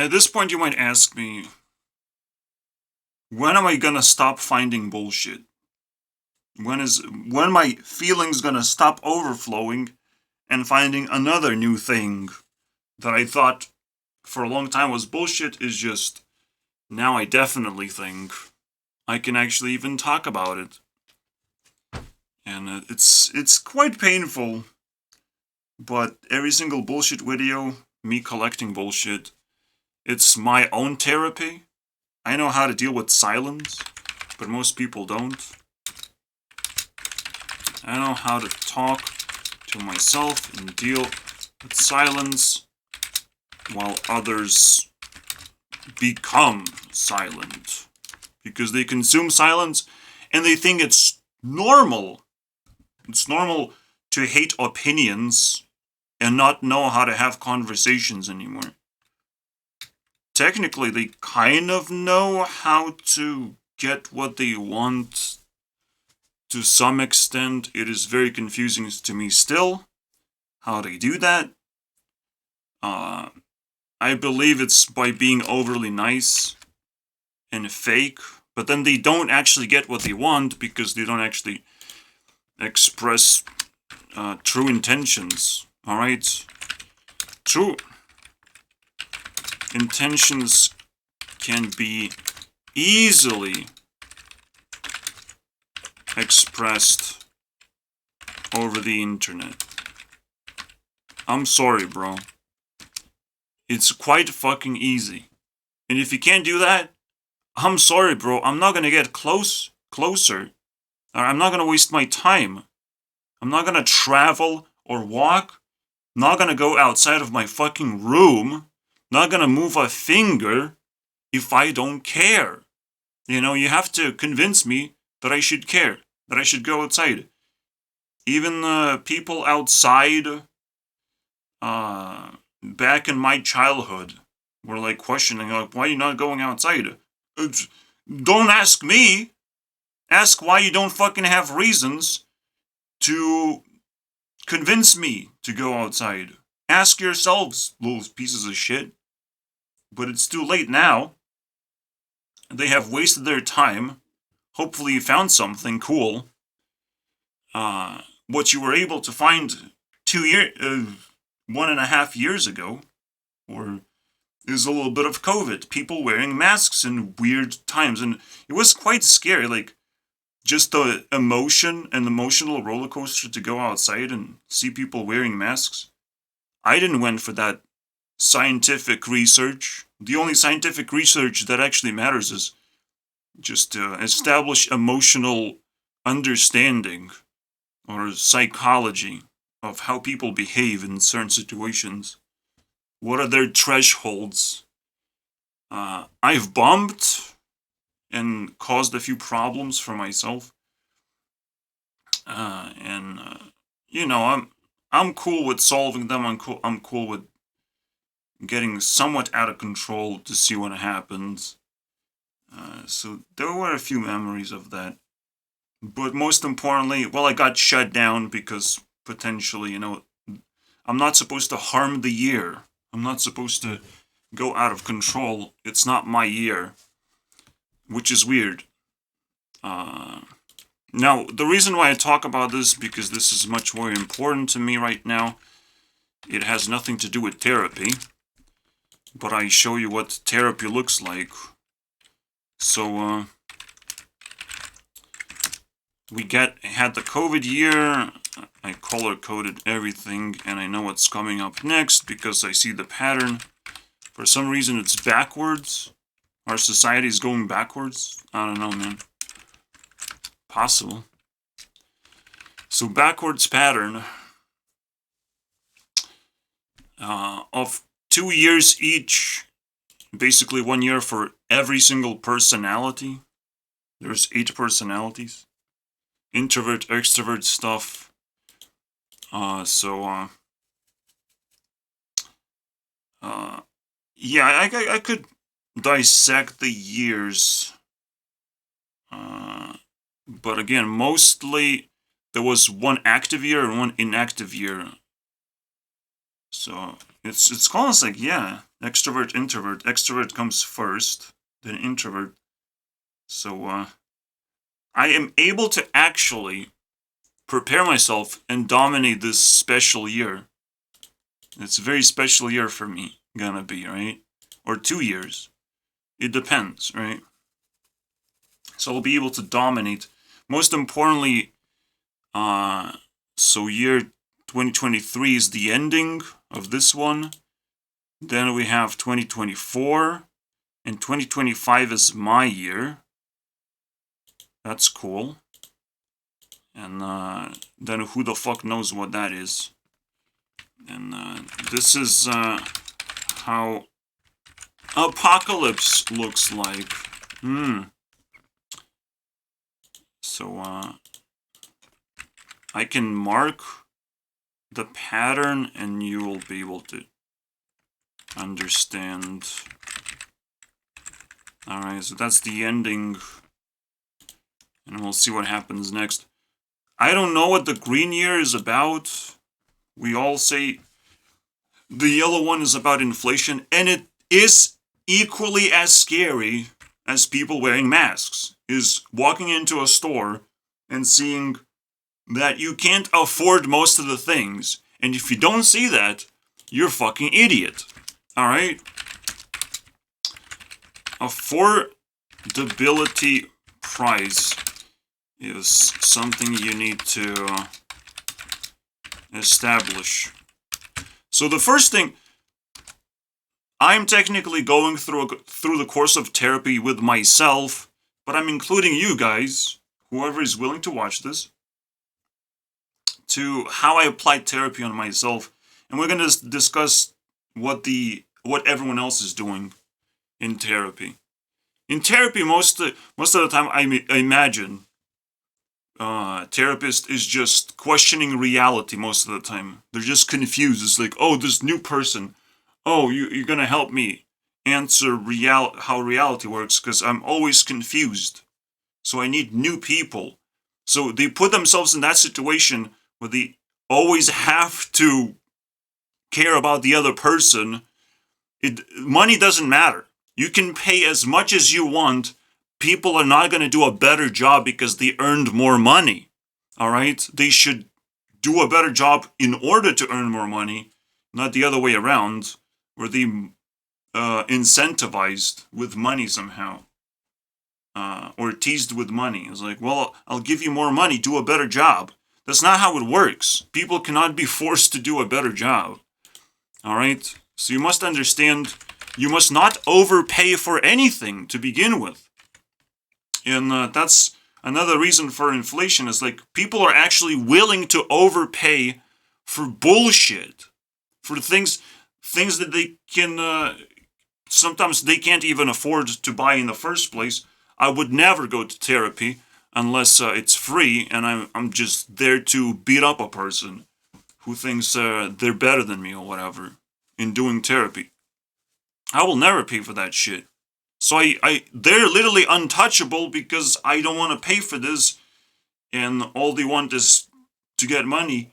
At this point, you might ask me, when am I gonna stop finding bullshit? When my feelings gonna stop overflowing and finding another new thing that I thought for a long time was bullshit is just now I definitely think I can actually even talk about it. And it's quite painful, but every single bullshit video, me collecting bullshit, it's my own therapy. I know how to deal with silence, but most people don't. I know how to talk to myself and deal with silence while others become silent. Because they consume silence and they think it's normal. It's normal to hate opinions and not know how to have conversations anymore. Technically, they kind of know how to get what they want. To some extent, it is very confusing to me still how they do that. I believe it's by being overly nice and fake, but then they don't actually get what they want because they don't actually express true intentions. Alright? True intentions can be easily expressed over the internet. I'm sorry, bro. It's quite fucking easy. And if you can't do that, I'm sorry, bro. I'm not gonna get closer. I'm not gonna waste my time. I'm not gonna travel or walk. Not gonna go outside of my fucking room. Not gonna move a finger if I don't care. You know, you have to convince me that I should care, that I should go outside. Even people outside, back in my childhood, were like questioning, like, why are you not going outside? Don't ask me. Ask why you don't fucking have reasons to convince me to go outside. Ask yourselves, little pieces of shit. But it's too late now. They have wasted their time. Hopefully you found something cool. What you were able to find 1.5 years ago, or is a little bit of COVID. People wearing masks in weird times. And it was quite scary. Like, just the emotion and the emotional roller coaster to go outside and see people wearing masks. I didn't went for that scientific research. The only scientific research that actually matters is just to establish emotional understanding or psychology of how people behave in certain situations. What are their thresholds? I've bumped and caused a few problems for myself. You know, I'm cool with solving them. I'm cool with getting somewhat out of control to see what happens. So there were a few memories of that. But most importantly, well, I got shut down because potentially, you know, I'm not supposed to harm the year. I'm not supposed to go out of control. It's not my year, which is weird. Now, the reason why I talk about this, because this is much more important to me right now. It has nothing to do with therapy, but I show you what therapy looks like. So, we had the COVID year. I color-coded everything, and I know what's coming up next because I see the pattern. For some reason, it's backwards. Our society is going backwards. I don't know, man. Possible. So, backwards pattern of 2 years each. Basically, 1 year for every single personality. There's 8 personalities. Introvert, extrovert stuff. Yeah, I could dissect the years. But again, mostly there was one active year and one inactive year. So It's almost like, yeah, extrovert, introvert. Extrovert comes first, then introvert. So, I am able to actually prepare myself and dominate this special year. It's a very special year for me, gonna be, right? Or 2 years. It depends, right? So I'll be able to dominate. Most importantly, so year 2023 is the ending of this one. Then we have 2024, and 2025 is my year. That's cool. And then who the fuck knows what that is. And this is how Apocalypse looks like. So I can mark the pattern and you will be able to understand. Alright, so that's the ending. And we'll see what happens next. I don't know what the green year is about. We all say the yellow one is about inflation, and it is equally as scary as people wearing masks. Is walking into a store and seeing that you can't afford most of the things, and if you don't see that, you're a fucking idiot. Alright? Affordability price is something you need to establish. So the first thing, I'm technically going through the course of therapy with myself, but I'm including you guys, whoever is willing to watch this, to how I applied therapy on myself, and we're going to discuss what everyone else is doing in therapy. In therapy, most of the time, I imagine therapist is just questioning reality most of the time. They're just confused. It's like, oh, this new person. Oh, you're gonna help me answer how reality works, because I'm always confused. So I need new people. So they put themselves in that situation where they always have to care about the other person. Money doesn't matter. You can pay as much as you want. People are not going to do a better job because they earned more money. All right? They should do a better job in order to earn more money, not the other way around, where they incentivized with money somehow. Or teased with money. It's like, well, I'll give you more money, do a better job. That's not how it works. People cannot be forced to do a better job. All right? So you must understand, you must not overpay for anything to begin with. And that's another reason for inflation, is like people are actually willing to overpay for bullshit, for things that they can, sometimes they can't even afford to buy in the first place. I would never go to therapy unless it's free, and I'm just there to beat up a person who thinks they're better than me or whatever in doing therapy. I will never pay for that shit. So they're literally untouchable because I don't want to pay for this, and all they want is to get money.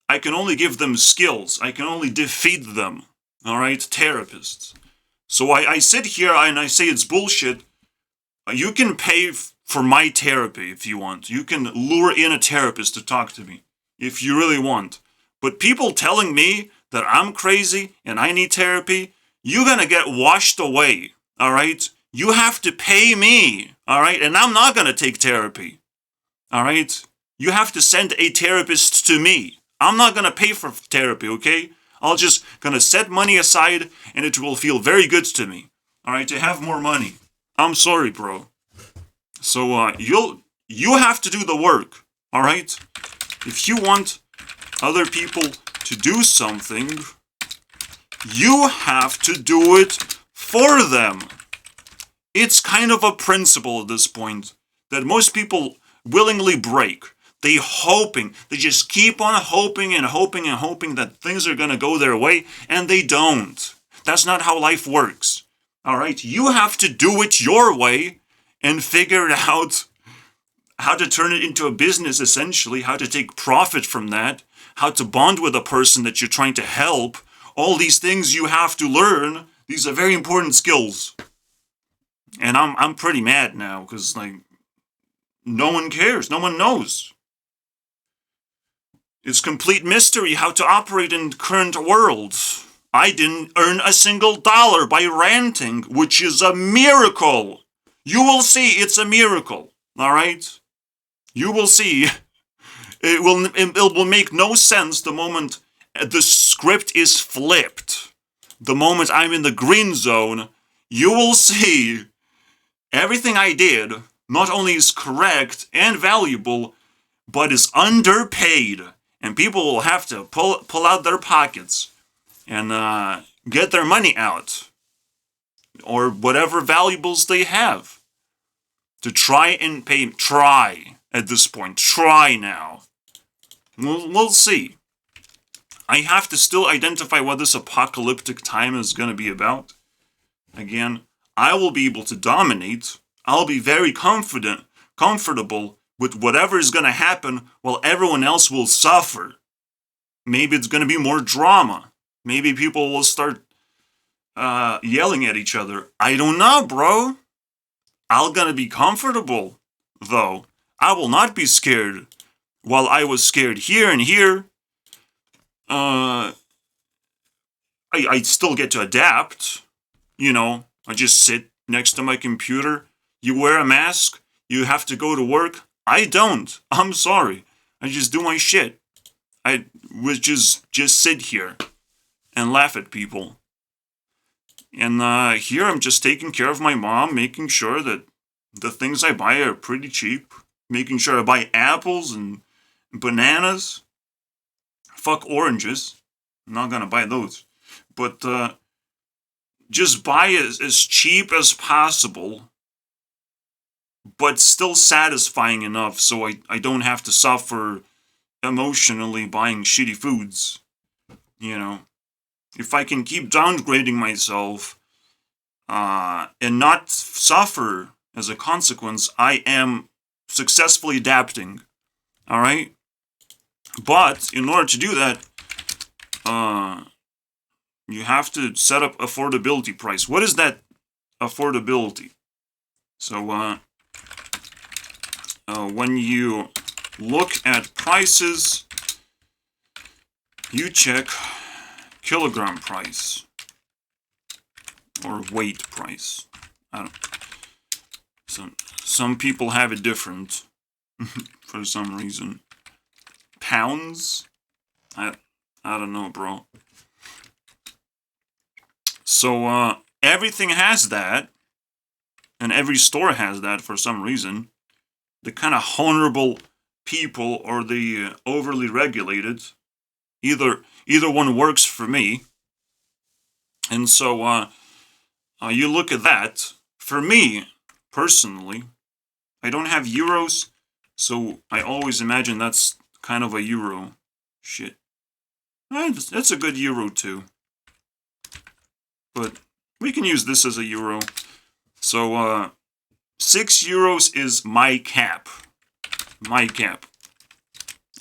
I can only give them skills. I can only defeat them. All right, therapists. So I sit here and I say it's bullshit. You can pay for my therapy if you want. You can lure in a therapist to talk to me if you really want. But people telling me that I'm crazy and I need therapy, you're gonna get washed away. All right? You have to pay me. All right? And I'm not gonna take therapy. All right? You have to send a therapist to me. I'm not gonna pay for therapy, okay? I'll just gonna set money aside and it will feel very good to me. All right? To have more money. I'm sorry, bro. So you have to do the work, all right? If you want other people to do something, you have to do it for them. It's kind of a principle at this point that most people willingly break. They just keep on hoping and hoping and hoping that things are going to go their way, and they don't. That's not how life works. All right, you have to do it your way and figure out how to turn it into a business, essentially, how to take profit from that, how to bond with a person that you're trying to help, all these things you have to learn. These are very important skills. And I'm pretty mad now, because, like, no one cares. No one knows. It's complete mystery how to operate in current world. I didn't earn a single dollar by ranting, which is a miracle. You will see it's a miracle, all right? You will see. It will make no sense the moment the script is flipped. The moment I'm in the green zone, you will see everything I did not only is correct and valuable, but is underpaid. And people will have to pull out their pockets and get their money out, or whatever valuables they have, to try and pay. Try at this point. Try now. We'll see. I have to still identify what this apocalyptic time is going to be about. Again, I will be able to dominate. I'll be very comfortable with whatever is going to happen, while everyone else will suffer. Maybe it's going to be more drama. Maybe people will start yelling at each other. I don't know, bro. I'm going to be comfortable, though. I will not be scared. While I was scared here and here, I still get to adapt. You know, I just sit next to my computer. You wear a mask. You have to go to work. I don't. I'm sorry. I just do my shit. I would just sit here and laugh at people. And here I'm just taking care of my mom, making sure that the things I buy are pretty cheap. Making sure I buy apples and bananas. Fuck oranges. I'm not gonna buy those. But just buy as cheap as possible, but still satisfying enough so I don't have to suffer emotionally buying shitty foods. You know, if I can keep downgrading myself and not suffer as a consequence, I am successfully adapting. All right? But in order to do that, you have to set up affordability price. What is that affordability? So when you look at prices, you check kilogram price or weight price. I don't. Some people have it different for some reason. Pounds? I don't know, bro. So everything has that, and every store has that for some reason. The kind of honorable people or the overly regulated, either one works for me. And so you look at that. For me, personally, I don't have euros, so I always imagine that's kind of a euro. Shit. That's a good euro too. But we can use this as a euro. So 6 euros is my cap. My cap.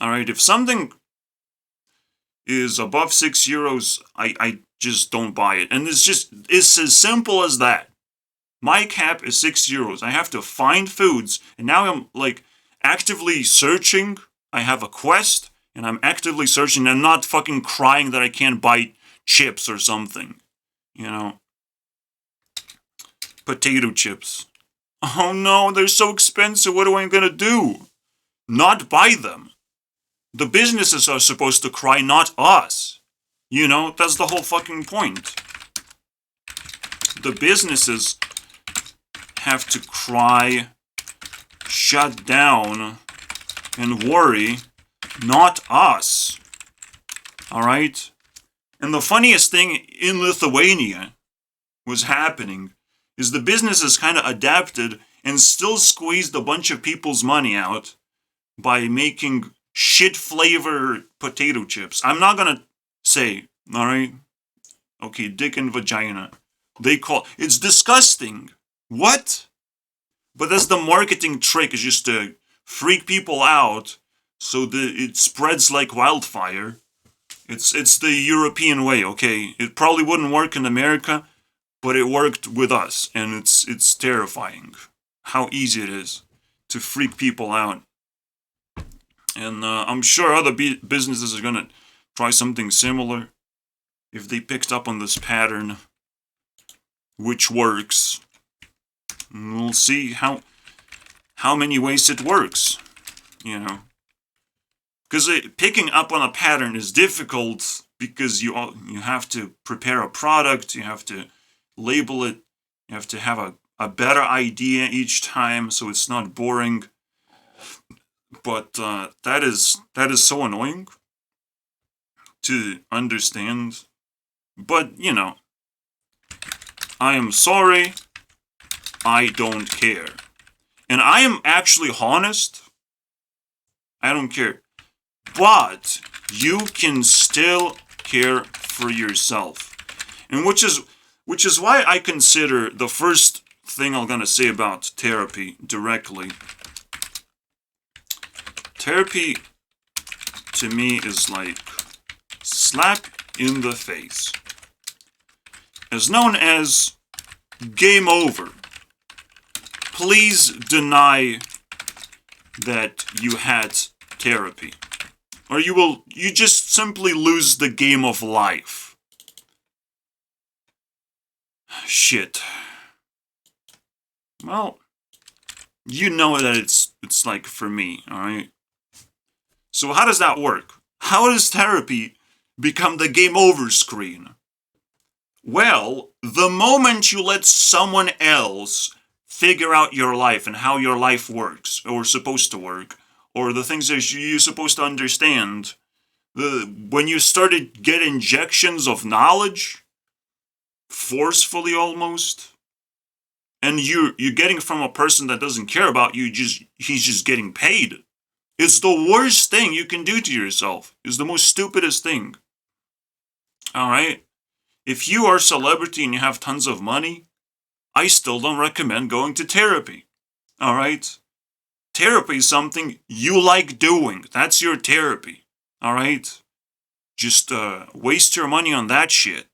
Alright, if something is above 6 euros, I just don't buy it. And it's as simple as that. My cap is 6 euros. I have to find foods, and now I'm like actively searching. I have a quest, and I'm actively searching. I'm not fucking crying that I can't buy chips or something. You know? Potato chips. Oh no, they're so expensive. What am I gonna do? Not buy them. The businesses are supposed to cry, not us. You know, that's the whole fucking point. The businesses have to cry, shut down, and worry, not us. Alright? And the funniest thing in Lithuania was happening is the businesses kind of adapted and still squeezed a bunch of people's money out by making shit-flavored potato chips. I'm not gonna say, alright? Okay, dick and vagina. It's disgusting. What? But that's the marketing trick, is just to freak people out so that it spreads like wildfire. It's the European way, okay? It probably wouldn't work in America, but it worked with us, and it's terrifying how easy it is to freak people out. And I'm sure other businesses are gonna try something similar if they picked up on this pattern, which works. And we'll see how many ways it works, you know. Because picking up on a pattern is difficult because you have to prepare a product, you have to label it, you have to have a better idea each time so it's not boring. But that is so annoying to understand. But, you know, I am sorry, I don't care. And I am actually honest, I don't care. But you can still care for yourself. And which is why I consider the first thing I'm gonna say about therapy directly. Therapy to me is like slap in the face. As known as game over. Please deny that you had therapy. Or you just simply lose the game of life. Shit. Well, you know that it's like for me, alright? So how does that work? How does therapy become the game over screen? Well, the moment you let someone else figure out your life and how your life works, or supposed to work, or the things that you're supposed to understand, when you started get injections of knowledge, forcefully almost, and you're getting from a person that doesn't care about you, he's just getting paid. It's the worst thing you can do to yourself. It's the most stupidest thing. Alright? If you are a celebrity and you have tons of money, I still don't recommend going to therapy. Alright? Therapy is something you like doing. That's your therapy. Alright? Just waste your money on that shit.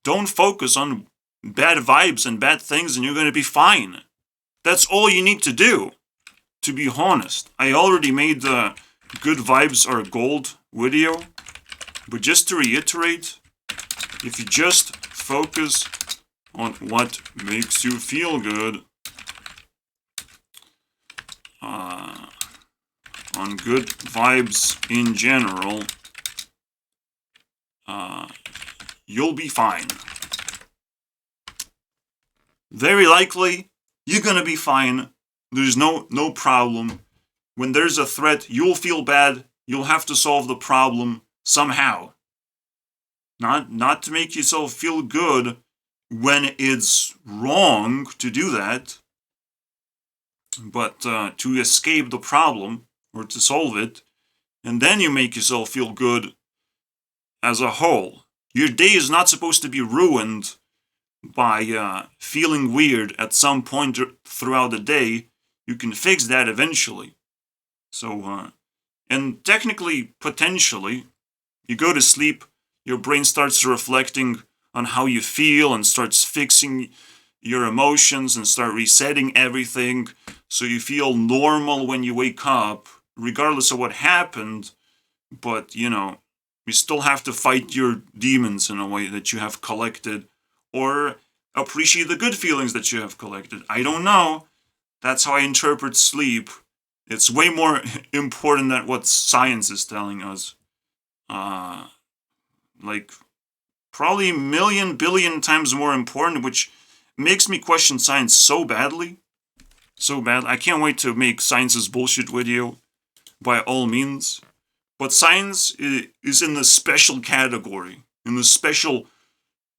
Don't focus on bad vibes and bad things and you're gonna be fine. That's all you need to do. To be honest, I already made the good vibes are gold video, but just to reiterate, if you just focus on what makes you feel good, on good vibes in general, you'll be fine. Very likely, you're gonna be fine. There's no problem. When there's a threat, you'll feel bad. You'll have to solve the problem somehow. Not to make yourself feel good when it's wrong to do that, but to escape the problem or to solve it, and then you make yourself feel good as a whole. Your day is not supposed to be ruined by feeling weird at some point throughout the day. You can fix that eventually. So, and technically, potentially, you go to sleep, your brain starts reflecting on how you feel and starts fixing your emotions and start resetting everything so you feel normal when you wake up, regardless of what happened. But, you know, you still have to fight your demons in a way that you have collected, or appreciate the good feelings that you have collected. I don't know. That's how I interpret sleep. It's way more important than what science is telling us. Like, probably a million, billion times more important, which makes me question science so badly. So bad. I can't wait to make science's bullshit video, by all means. But science is in the special category, in the special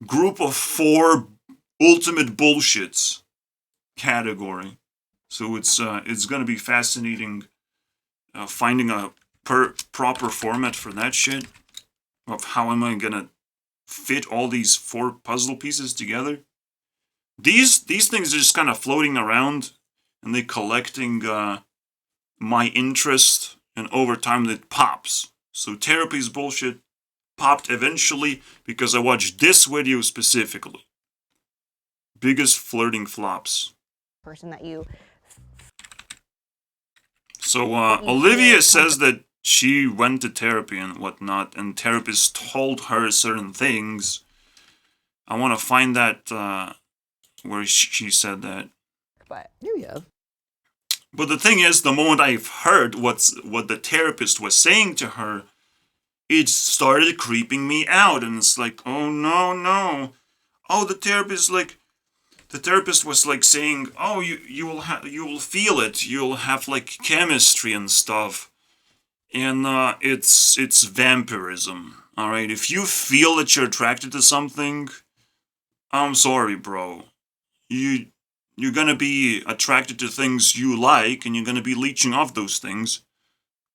group of 4 ultimate bullshits category. So it's gonna be fascinating finding a proper format for that shit. Of how am I gonna fit all these 4 puzzle pieces together? These things are just kind of floating around, and they collecting my interest, and over time it pops. So therapy's bullshit, popped eventually because I watched this video specifically. Biggest flirting flops. Person that you. So Olivia says that she went to therapy and whatnot, and therapist told her certain things. I want to find that where she said that. But yeah. But the thing is, the moment I've heard what the therapist was saying to her, it started creeping me out, and it's like, oh no. Oh, the therapist was like saying, oh, you will feel it, you'll have like chemistry and stuff, and it's vampirism. All right, if you feel that you're attracted to something, I'm sorry, bro. You're gonna be attracted to things you like, and you're gonna be leeching off those things,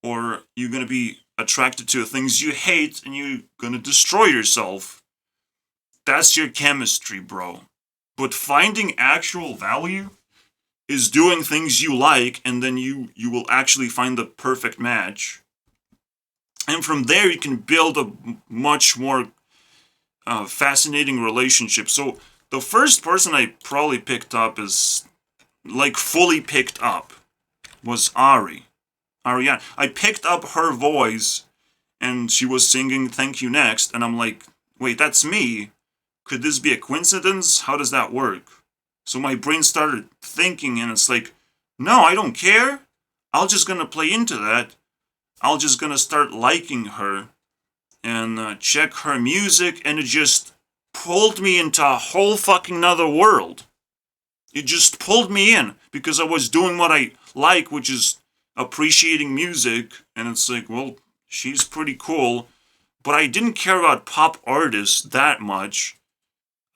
or you're gonna be attracted to things you hate, and you're gonna destroy yourself. That's your chemistry, bro. But finding actual value is doing things you like, and then you will actually find the perfect match. And from there, you can build a much more fascinating relationship. So the first person I probably picked up like fully picked up was Ariane. I picked up her voice, and she was singing Thank You Next, and I'm like, wait, that's me. Could this be a coincidence? How does that work? So my brain started thinking, and it's like, no, I don't care. I'm just gonna play into that. I'm just gonna start liking her and check her music, and it just pulled me into a whole fucking nother world. It just pulled me in because I was doing what I like, which is appreciating music, and it's like, well, she's pretty cool, but I didn't care about pop artists that much.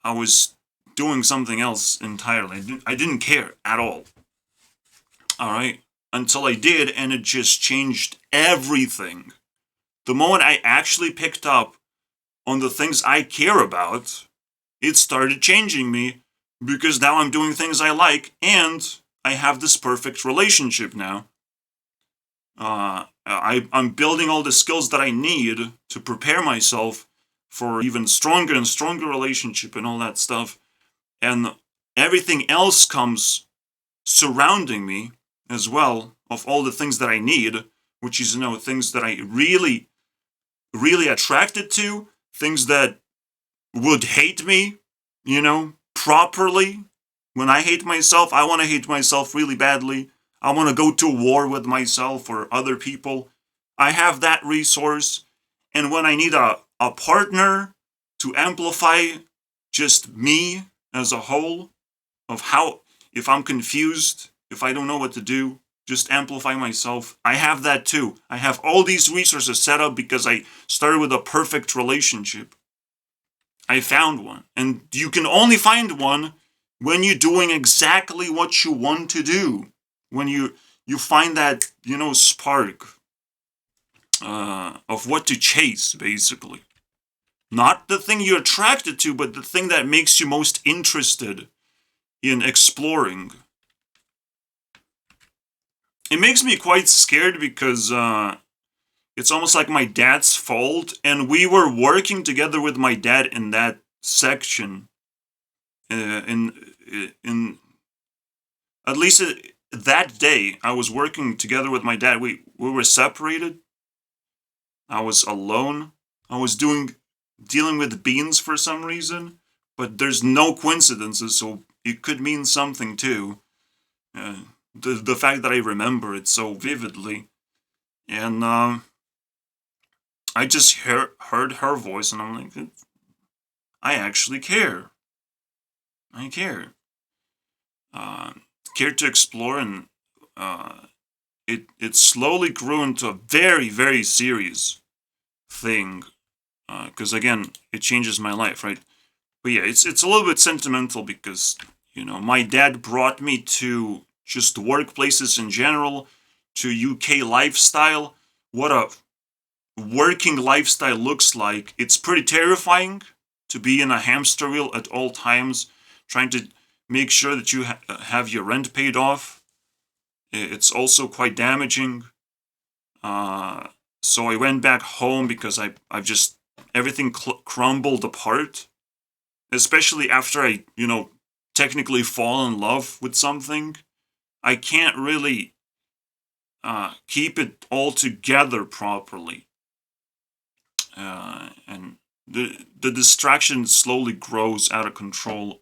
I was doing something else entirely. I didn't care at all. All right? Until I did, and it just changed everything. The moment I actually picked up on the things I care about, it started changing me, because now I'm doing things I like, and I have this perfect relationship now. I'm building all the skills that I need to prepare myself for even stronger and stronger relationship and all that stuff. And everything else comes surrounding me as well, of all the things that I need, which is, things that I really, really attracted to, things that would hate me, properly. When I hate myself, I want to hate myself really badly. I want to go to war with myself or other people. I have that resource. And when I need a partner to amplify just me as a whole, of how, if I'm confused, if I don't know what to do, just amplify myself, I have that too. I have all these resources set up because I started with a perfect relationship. I found one. And you can only find one when you're doing exactly what you want to do. When you find that, spark of what to chase, basically. Not the thing you're attracted to, but the thing that makes you most interested in exploring. It makes me quite scared because it's almost like my dad's fault, and we were working together with my dad in that section. In at least that day, I was working together with my dad. We were separated. I was alone. I was dealing with beans for some reason, but there's no coincidences, so it could mean something too. The fact that I remember it so vividly, and I just heard her voice, and I'm like, I actually care. I care. Care to explore, and it slowly grew into a very, very serious thing. Because again, it changes my life, right? But yeah, it's a little bit sentimental because, my dad brought me to just workplaces in general, to UK lifestyle. What a working lifestyle looks like. It's pretty terrifying to be in a hamster wheel at all times, trying to make sure that you have your rent paid off. It's also quite damaging. So I went back home because everything crumbled apart. Especially after I, technically fall in love with something. I can't really keep it all together properly. And the distraction slowly grows out of control.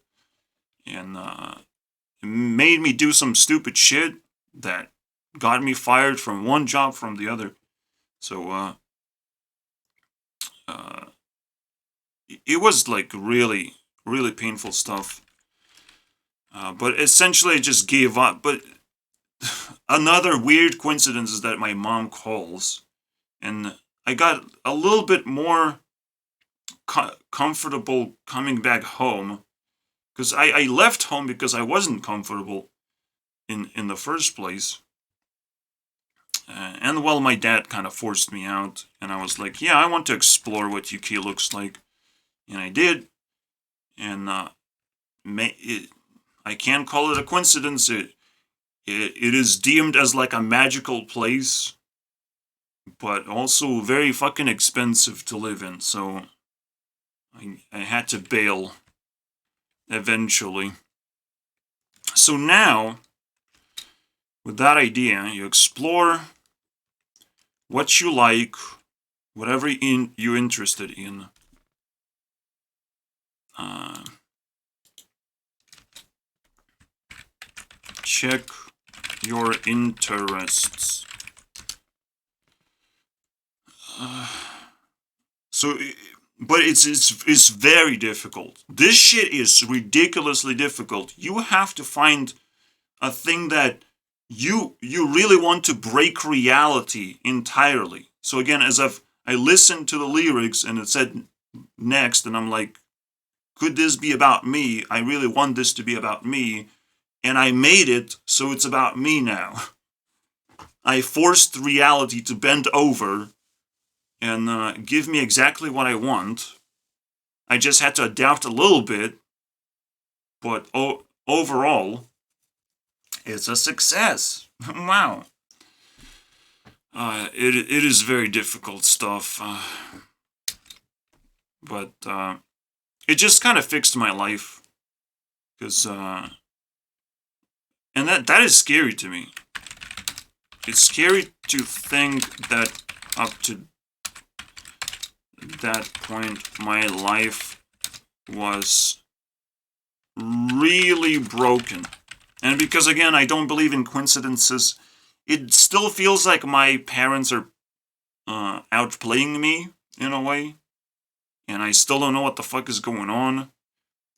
And it made me do some stupid shit that got me fired from one job from the other. So, it was like really, really painful stuff. But essentially, I just gave up. But another weird coincidence is that my mom calls, and I got a little bit more comfortable coming back home, because I left home because I wasn't comfortable in the first place. And well, my dad kind of forced me out, and I was like, yeah, I want to explore what UK looks like. And I did. And I can't call it a coincidence. It is deemed as like a magical place, but also very fucking expensive to live in. So I had to bail eventually. So now, with that idea, you explore what you like, whatever you're interested in. Check your interests. But it's very difficult. This shit is ridiculously difficult. You have to find a thing that you really want to break reality entirely. So again, I listened to the lyrics and it said next, and I'm like, could this be about me? I really want this to be about me, and I made it so it's about me now. I forced reality to bend over and give me exactly what I want. I just had to adapt a little bit, but overall, it's a success. Wow. It is very difficult stuff, but it just kind of fixed my life, because and that is scary to me. It's scary to think that up to that point, my life was really broken. And because, again, I don't believe in coincidences, it still feels like my parents are outplaying me in a way. And I still don't know what the fuck is going on.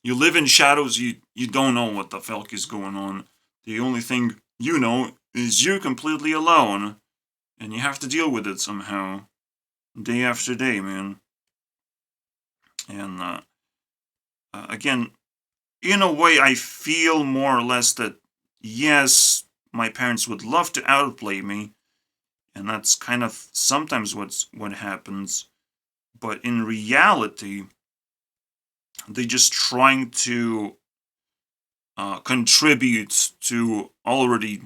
You live in shadows, you don't know what the fuck is going on. The only thing you know is you're completely alone. And you have to deal with it somehow. Day after day, man. And again, in a way, I feel more or less that, yes, my parents would love to outplay me, and that's kind of sometimes what happens. But in reality, they're just trying to contribute to already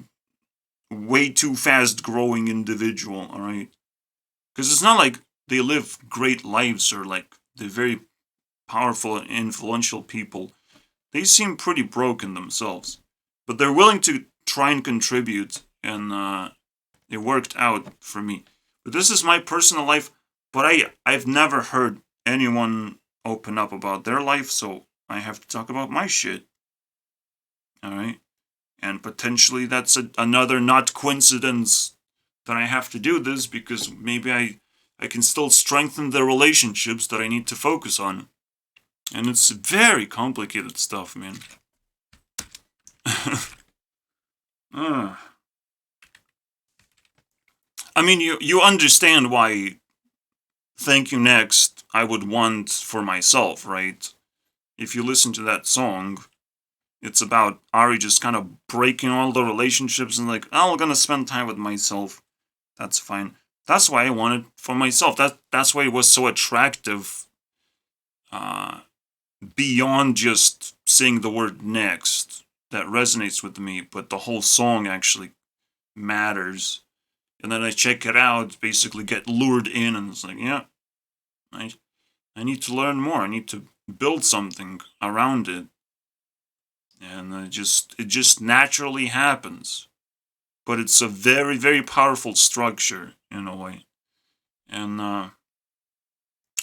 way too fast growing individual, alright? Because it's not like they live great lives or like they're very powerful and influential people. They seem pretty broken themselves. But they're willing to try and contribute, and it worked out for me. But this is my personal life, but I've never heard anyone open up about their life, so I have to talk about my shit. Alright? And potentially that's another not coincidence that I have to do this, because maybe I can still strengthen the relationships that I need to focus on. And it's very complicated stuff, man. I mean, you understand why Thank You Next I would want for myself, right? If you listen to that song, it's about Ari just kind of breaking all the relationships and like, oh, I'm gonna spend time with myself. That's fine. That's why I want it for myself. That's why it was so attractive. Beyond just saying the word next, that resonates with me, but the whole song actually matters. And then I check it out, basically get lured in, and it's like, yeah, I need to learn more. I need to build something around it. And it just naturally happens. But it's a very, very powerful structure in a way. And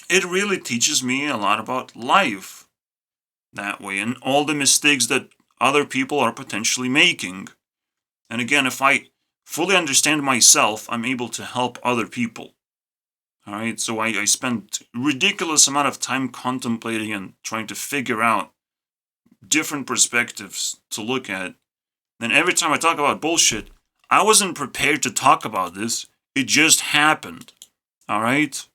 it really teaches me a lot about life that way, and all the mistakes that other people are potentially making. And again, if I fully understand myself, I'm able to help other people. All right, so I spent ridiculous amount of time contemplating and trying to figure out different perspectives to look at. Then every time I talk about bullshit, I wasn't prepared to talk about this. It just happened. All right?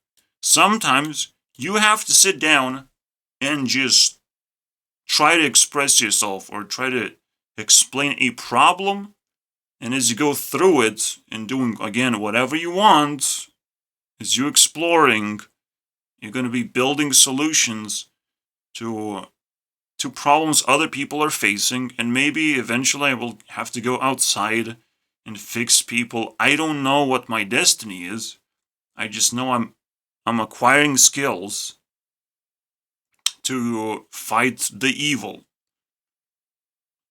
Sometimes you have to sit down and just try to express yourself or try to explain a problem. And as you go through it and doing, again, whatever you want, as you're exploring, you're going to be building solutions to problems other people are facing, and maybe eventually I will have to go outside and fix people. I don't know what my destiny is. I just know I'm acquiring skills to fight the evil.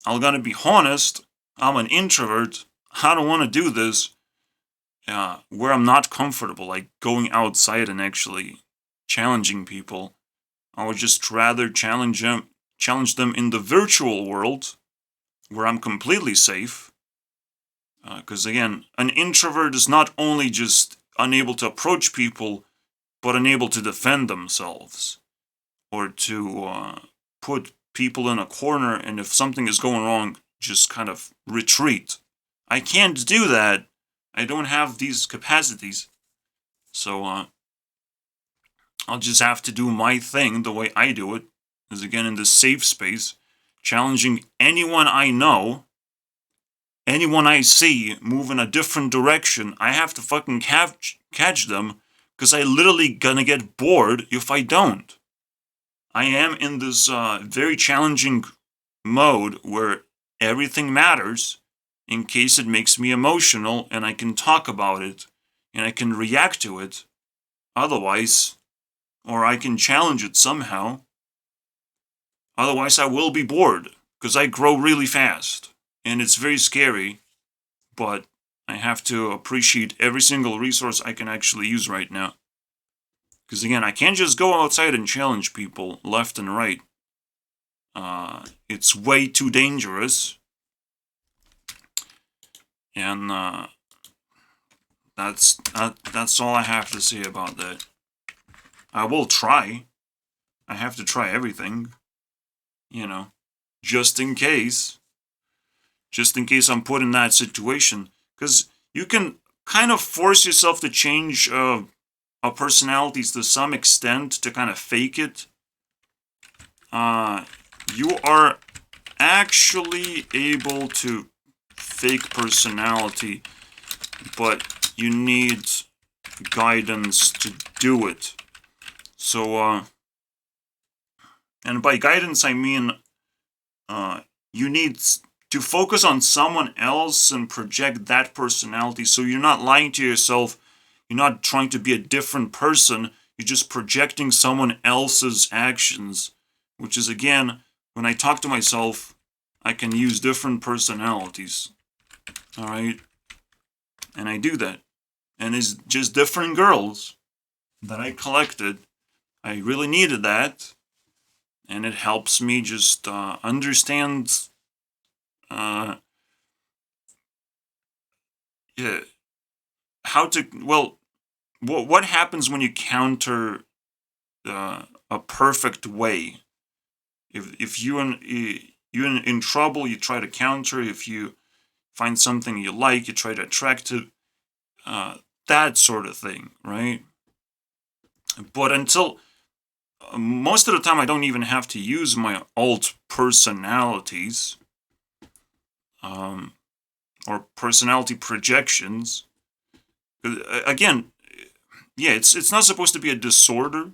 I'm gonna be honest, I'm an introvert. I don't want to do this where I'm not comfortable, like going outside and actually challenging people. I would just rather challenge them in the virtual world where I'm completely safe. Because again, an introvert is not only just unable to approach people, but unable to defend themselves or to put people in a corner, and if something is going wrong, just kind of retreat. I can't do that. I don't have these capacities. So I'll just have to do my thing the way I do it, is again in this safe space, challenging anyone I know, anyone I see move in a different direction. I have to fucking catch them, because I literally gonna get bored if I don't. I am in this very challenging mode where everything matters in case it makes me emotional and I can talk about it and I can react to it. Otherwise, or I can challenge it somehow. Otherwise, I will be bored because I grow really fast and it's very scary, but I have to appreciate every single resource I can actually use right now. Because again, I can't just go outside and challenge people left and right. It's way too dangerous. And that's all I have to say about that. I will try. I have to try everything. Just in case. Just in case I'm put in that situation. Because you can kind of force yourself to change our personalities to some extent to kind of fake it. You are actually able to fake personality, but you need guidance to do it. So, and by guidance I mean you need to focus on someone else and project that personality, so you're not lying to yourself. You're not trying to be a different person. You're just projecting someone else's actions, which is, again, when I talk to myself, I can use different personalities. All right? And I do that. And it's just different girls that I collected. I really needed that. And it helps me just understand yeah, how to, well, what happens when you counter a perfect way? If you're in trouble, you try to counter. If you find something you like, you try to attract it. That sort of thing, right? But until most of the time, I don't even have to use my alt personalities or personality projections. Again, yeah, it's not supposed to be a disorder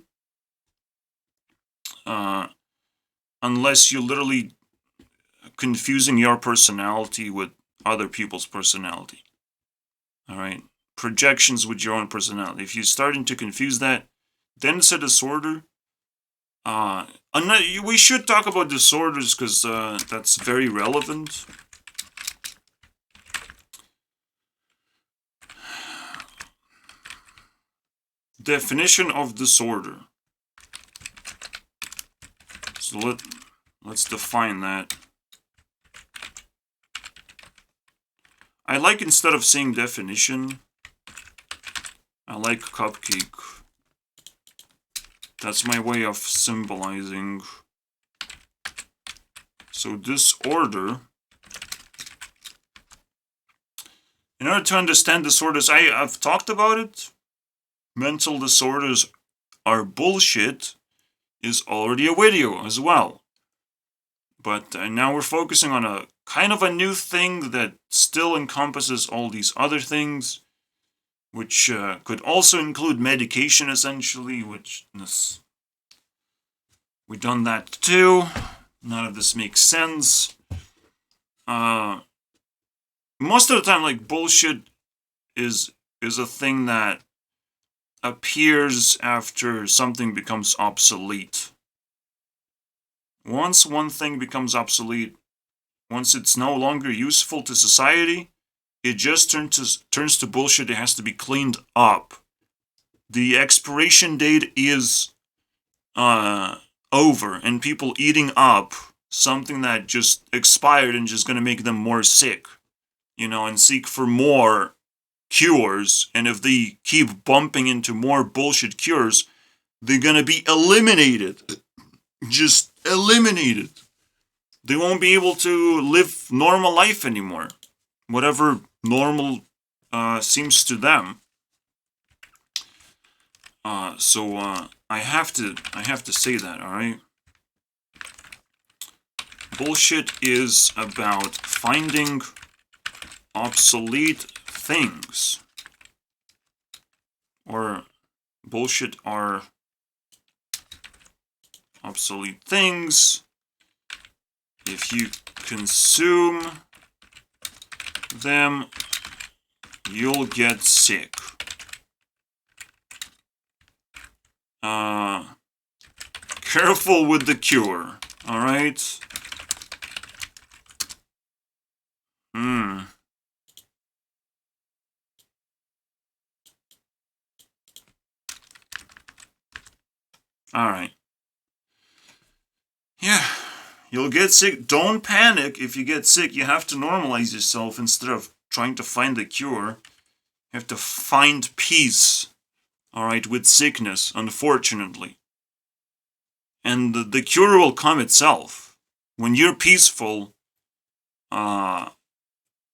unless you're literally confusing your personality with other people's personality. All right, projections with your own personality. If you're starting to confuse that, then it's a disorder. We should talk about disorders because that's very relevant. Definition of disorder. So let's define that. I like, instead of saying definition, I like cupcake. That's my way of symbolizing. So disorder. In order to understand disorders, I've talked about it. Mental disorders are bullshit is already a video as well. But now we're focusing on a kind of a new thing that still encompasses all these other things, which could also include medication, essentially, which we've done that too. None of this makes sense. Most of the time, like, bullshit is a thing that appears after something becomes obsolete. Once one thing becomes obsolete, once it's no longer useful to society, it just turns to bullshit. It has to be cleaned up. The expiration date is over, and people eating up something that just expired and just gonna make them more sick, and seek for more cures. And if they keep bumping into more bullshit cures, they're gonna be eliminated. Just eliminated. They won't be able to live normal life anymore. Whatever normal seems to them. So I have to say that, alright? Bullshit is about finding obsolete things. Or bullshit are obsolete things. If you consume them, you'll get sick. Careful with the cure, alright? Alright. Yeah, you'll get sick. Don't panic if you get sick. You have to normalize yourself instead of trying to find the cure. You have to find peace, alright, with sickness, unfortunately. And the cure will come itself. When you're peaceful,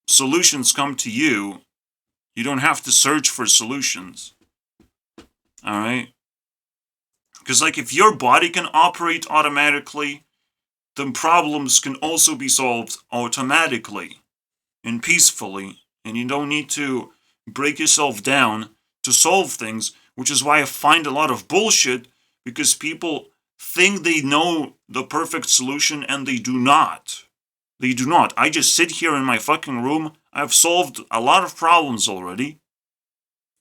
solutions come to you. You don't have to search for solutions. Alright? Because, like, if your body can operate automatically, then problems can also be solved automatically and peacefully. And you don't need to break yourself down to solve things, which is why I find a lot of bullshit, because people think they know the perfect solution and they do not. They do not. I just sit here in my fucking room. I've solved a lot of problems already.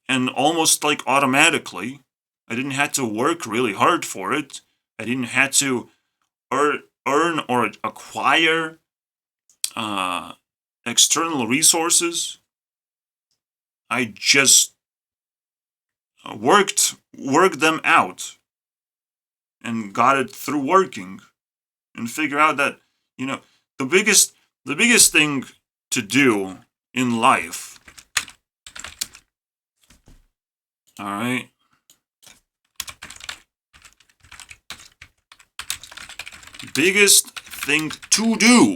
And almost like automatically. I didn't have to work really hard for it. I didn't have to earn or acquire external resources. I just worked them out and got it through working, and figure out that, the biggest thing to do in life, alright, biggest thing to do,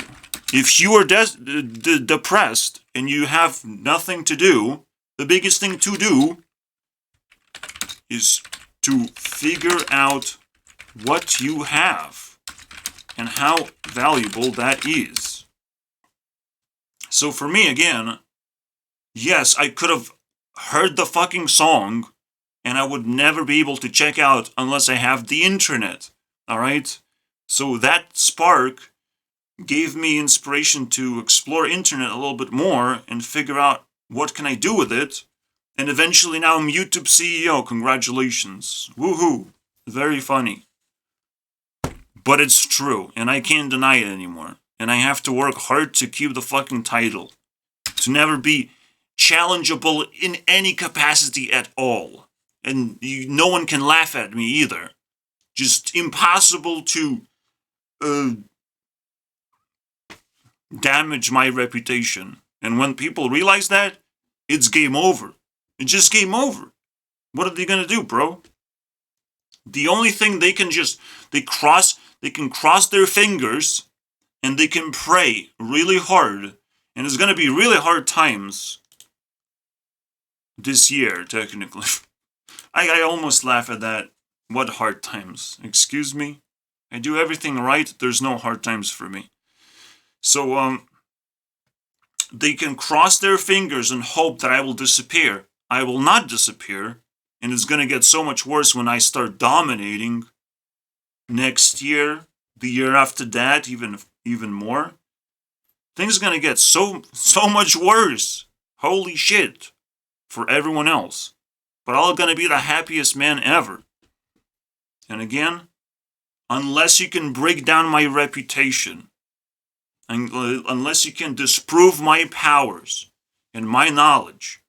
if you are depressed and you have nothing to do, the biggest thing to do is to figure out what you have and how valuable that is. So for me, again, yes, I could have heard the fucking song and I would never be able to check out unless I have the internet, alright? So that spark gave me inspiration to explore internet a little bit more and figure out what can I do with it. And eventually now I'm YouTube CEO. Congratulations. Woohoo. Very funny. But it's true, and I can't deny it anymore. And I have to work hard to keep the fucking title. To never be challengeable in any capacity at all. And no one can laugh at me either. Just impossible to damage my reputation. And when people realize that, it's game over. It's just game over. What are they gonna do, bro? The only thing they can cross their fingers and they can pray really hard. And it's gonna be really hard times this year, technically. I almost laugh at that. What hard times? Excuse me? I do everything right, there's no hard times for me. So, they can cross their fingers and hope that I will disappear. I will not disappear, and it's gonna get so much worse when I start dominating next year, the year after that, even more. Things are gonna get so much worse. Holy shit. For everyone else. But I'm gonna be the happiest man ever. And again, unless you can break down my reputation, unless you can disprove my powers and my knowledge,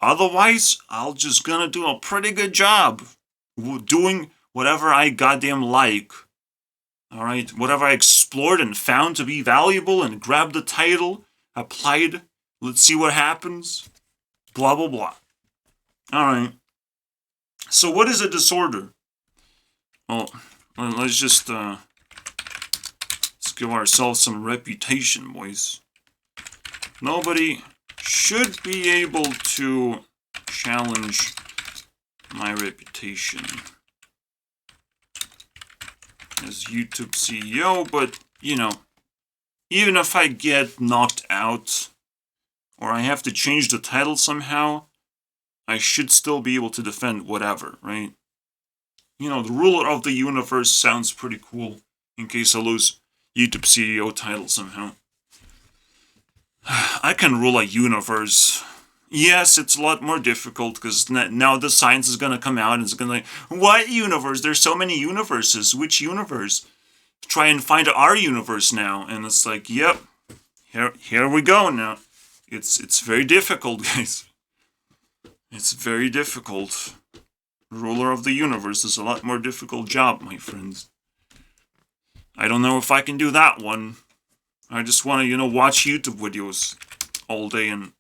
otherwise, I'll just gonna do a pretty good job doing whatever I goddamn like. Alright, whatever I explored and found to be valuable and grabbed the title, applied, let's see what happens, blah blah blah. Alright. So what is a disorder? Well, let's just, let's give ourselves some reputation, boys. Nobody should be able to challenge my reputation as YouTube CEO, but, you know, even if I get knocked out, or I have to change the title somehow, I should still be able to defend whatever, right? You know, the ruler of the universe sounds pretty cool, in case I lose YouTube CEO title somehow. I can rule a universe. Yes, it's a lot more difficult, because now the science is going to come out, and it's going to what universe? There's so many universes. Which universe? Try and find our universe now. And it's like, yep, here we go now. It's very difficult, guys. It's very difficult. Ruler of the universe is a lot more difficult job, my friends. I don't know if I can do that one. I just want to, watch YouTube videos all day and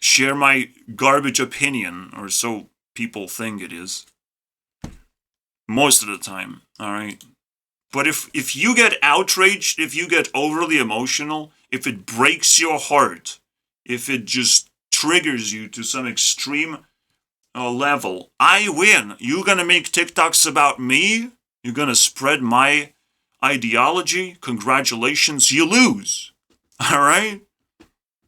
share my garbage opinion, or so people think it is. Most of the time, alright? But if you get outraged, if you get overly emotional, if it breaks your heart, if it just triggers you to some extreme level, I win. You're gonna make TikToks about me? You're gonna spread my ideology? Congratulations, you lose. Alright?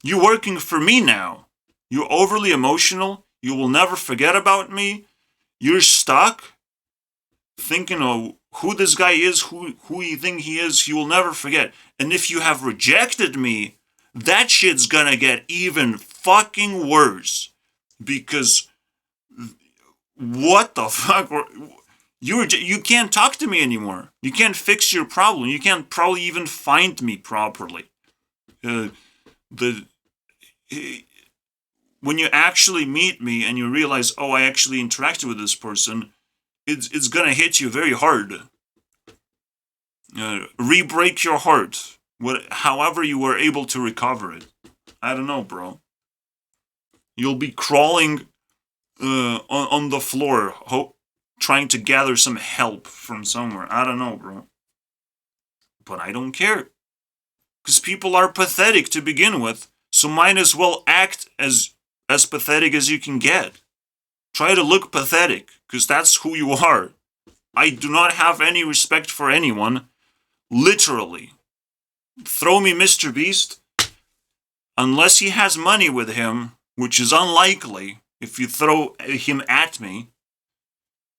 You're working for me now. You're overly emotional. You will never forget about me. You're stuck thinking of who this guy is, who you think he is. You will never forget. And if you have rejected me, that shit's gonna get even fucking worse. Because what the fuck? You can't talk to me anymore. You can't fix your problem. You can't probably even find me properly. When you actually meet me and you realize, oh, I actually interacted with this person, it's gonna hit you very hard. Re-break your heart. However you were able to recover it. I don't know, bro. You'll be crawling on the floor, trying to gather some help from somewhere. I don't know, bro. But I don't care. Because people are pathetic to begin with, so might as well act as pathetic as you can get. Try to look pathetic, because that's who you are. I do not have any respect for anyone. Literally. Throw me Mr. Beast. Unless he has money with him, which is unlikely, if you throw him at me,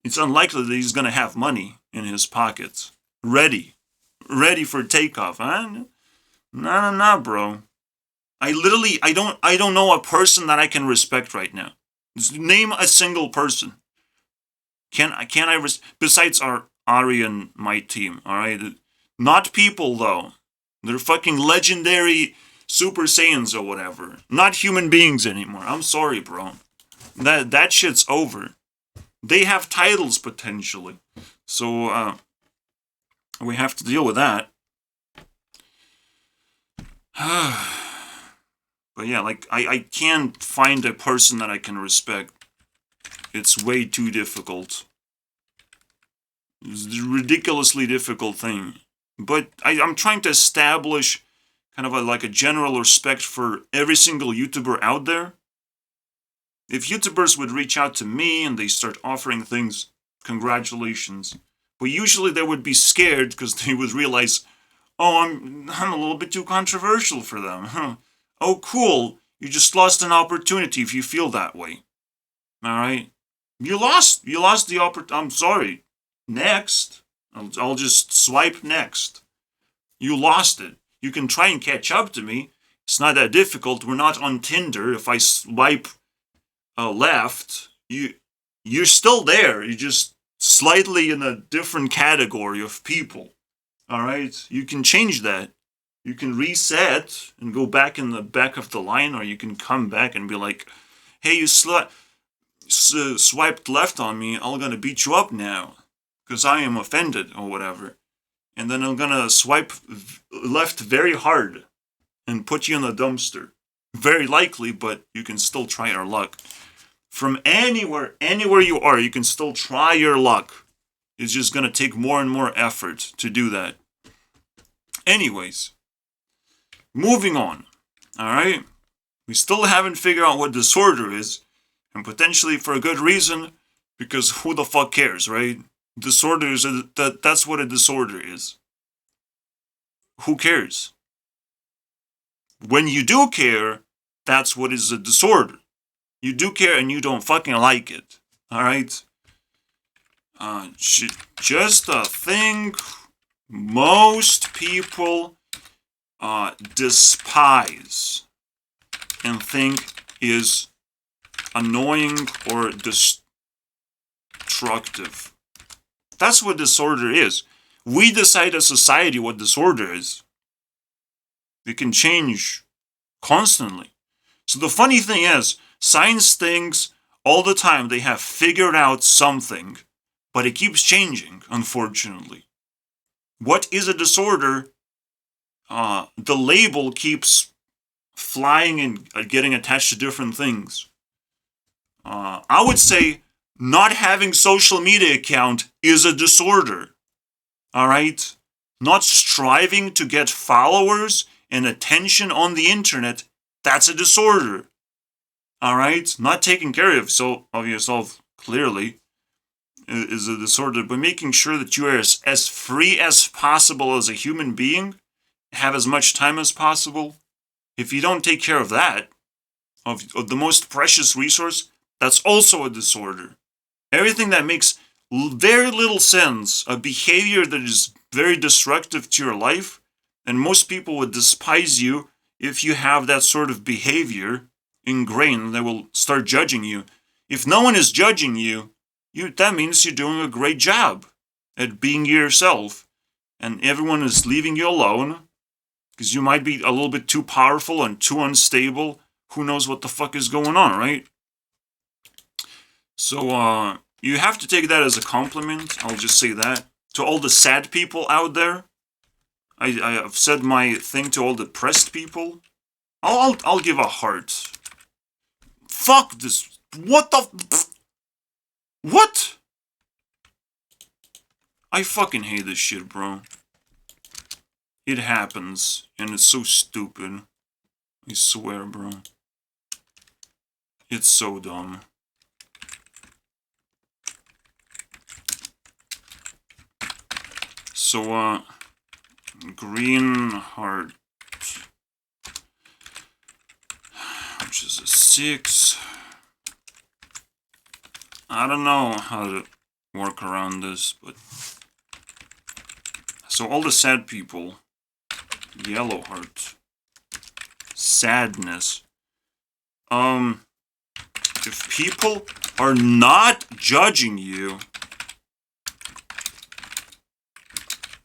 it's unlikely that he's going to have money in his pockets. Ready for takeoff. Huh? No, bro. I don't know a person that I can respect right now. Just name a single person. Can I besides our Ari and my team, alright? Not people, though. They're fucking legendary Super Saiyans or whatever. Not human beings anymore. I'm sorry, bro. That shit's over. They have titles, potentially. So, we have to deal with that. But yeah, like, I can't find a person that I can respect. It's way too difficult. It's a ridiculously difficult thing. But I'm trying to establish kind of like a general respect for every single YouTuber out there. If YouTubers would reach out to me and they start offering things, congratulations. But usually they would be scared because they would realize, oh, I'm a little bit too controversial for them. Oh, cool. You just lost an opportunity if you feel that way. Alright? You lost the opportunity. I'm sorry. Next. I'll just swipe next. You lost it. You can try and catch up to me. It's not that difficult. We're not on Tinder. If I swipe left, you're still there. You're just slightly in a different category of people. Alright? You can change that. You can reset and go back in the back of the line, or you can come back and be like, hey, you swiped left on me, I'm gonna beat you up now. Because I am offended, or whatever. And then I'm gonna swipe left very hard and put you in the dumpster. Very likely, but you can still try your luck. From anywhere you are, you can still try your luck. It's just gonna take more and more effort to do that. Anyways, moving on. Alright? We still haven't figured out what disorder is, and potentially for a good reason, because who the fuck cares, right? Disorder is that's what a disorder is. Who cares? When you do care, that's what is a disorder. You do care and you don't fucking like it. Alright? Just a thing most people despise and think is annoying or destructive. That's what disorder is. We decide as society what disorder is. It can change constantly. So the funny thing is, science thinks all the time they have figured out something, but it keeps changing, unfortunately. What is a disorder? The label keeps flying and getting attached to different things. I would say not having social media account is a disorder. Alright? Not striving to get followers and attention on the internet, that's a disorder. Alright? Not taking care of yourself clearly is a disorder, but making sure that you are as free as possible as a human being, have as much time as possible. If you don't take care of that, of the most precious resource, that's also a disorder. Everything that makes very little sense, a behavior that is very destructive to your life, and most people would despise you if you have that sort of behavior ingrained. They will start judging you. If no one is judging you, that means you're doing a great job at being yourself, and everyone is leaving you alone because you might be a little bit too powerful and too unstable. Who knows what the fuck is going on, right? So, you have to take that as a compliment. I'll just say that. To all the sad people out there, I've said my thing to all the depressed people. I'll give a heart. Fuck this. What the... What? I fucking hate this shit, bro. It happens, and it's so stupid. I swear, bro. It's so dumb. So, green heart, which is a 6. I don't know how to work around this, but... So all the sad people, yellow heart, sadness. If people are not judging you,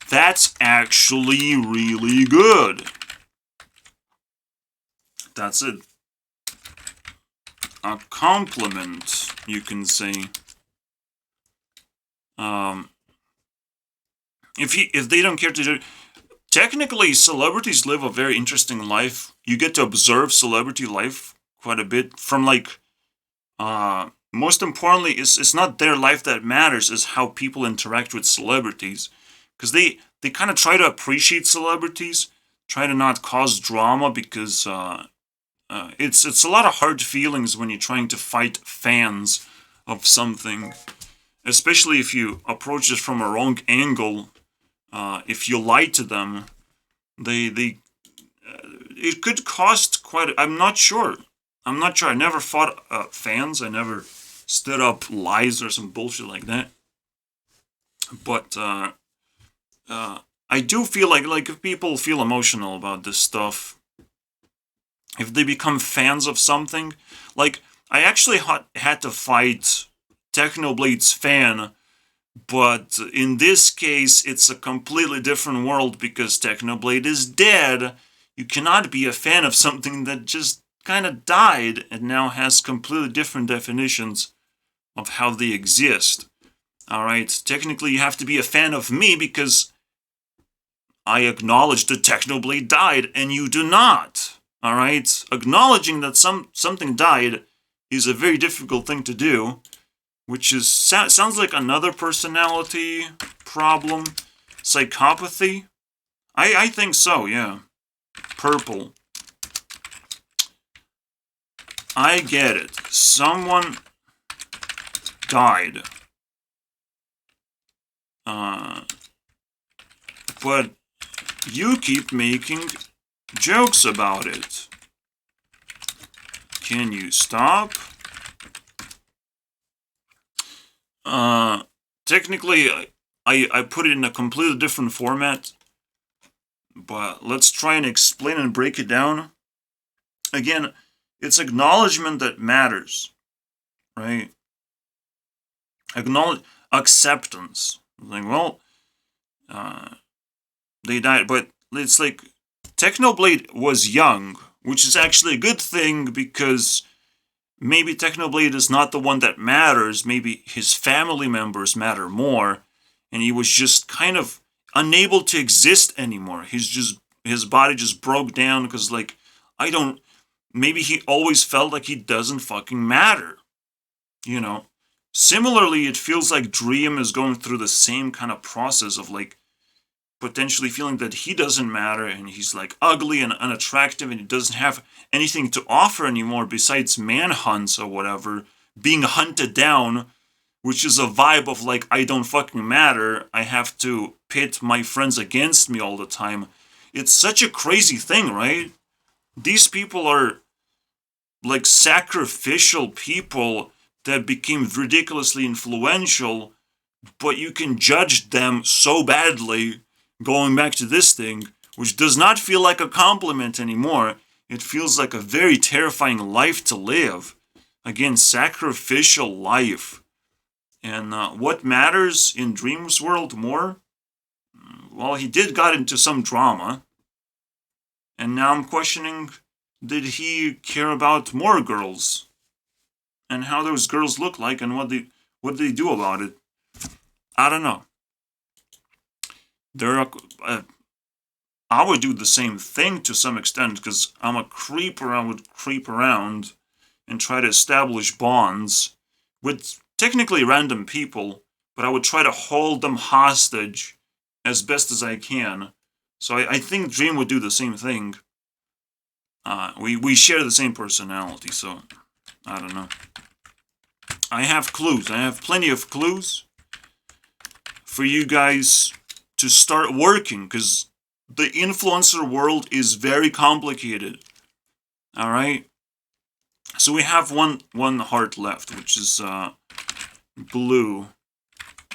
That's actually really good. That's it. A compliment, you can say. If they don't care to do, technically, celebrities live a very interesting life. You get to observe celebrity life quite a bit from like. Most importantly, it's not their life that matters. Is how people interact with celebrities, because they kind of try to appreciate celebrities, try to not cause drama because it's a lot of hard feelings when you're trying to fight fans of something, especially if you approach it from a wrong angle. If you lie to them, they it could cost quite. I'm not sure. I'm not sure. I never fought fans. I never stood up lies or some bullshit like that. But I do feel like if people feel emotional about this stuff, if they become fans of something, like I actually had to fight Technoblade's fan, but in this case, it's a completely different world because Technoblade is dead. You cannot be a fan of something that just kind of died and now has completely different definitions of how they exist. Alright, technically you have to be a fan of me because I acknowledge that Technoblade died and you do not. Alright, acknowledging that something died is a very difficult thing to do, which is sounds like another personality problem. Psychopathy? I think so, yeah. Purple. I get it. Someone died. But you keep making jokes about it. Can you stop? Technically, I put it in a completely different format, but let's try and explain and break it down. Again, it's acknowledgement that matters, right? Acceptance. Like, well, they died, but it's like Technoblade was young, which is actually a good thing because maybe Technoblade is not the one that matters. Maybe his family members matter more, and he was just kind of unable to exist anymore. His body just broke down because like I don't. Maybe he always felt like he doesn't fucking matter. You know. Similarly, it feels like Dream is going through the same kind of process of like potentially feeling that he doesn't matter and he's like ugly and unattractive and he doesn't have anything to offer anymore besides manhunts or whatever, being hunted down, which is a vibe of like, I don't fucking matter. I have to pit my friends against me all the time. It's such a crazy thing, right? These people are like sacrificial people that became ridiculously influential, but you can judge them so badly. Going back to this thing, which does not feel like a compliment anymore, it feels like a very terrifying life to live. Again, sacrificial life. And what matters in Dream's world more? Well, he did got into some drama. And now I'm questioning, did he care about more girls? And how those girls look like and what they do about it? I don't know. I would do the same thing to some extent because I'm a creeper. I would creep around and try to establish bonds with technically random people, but I would try to hold them hostage as best as I can. So I think Dream would do the same thing. We share the same personality, so I don't know. I have clues. I have plenty of clues for you guys to start working, because the influencer world is very complicated. All right. So we have one heart left, which is blue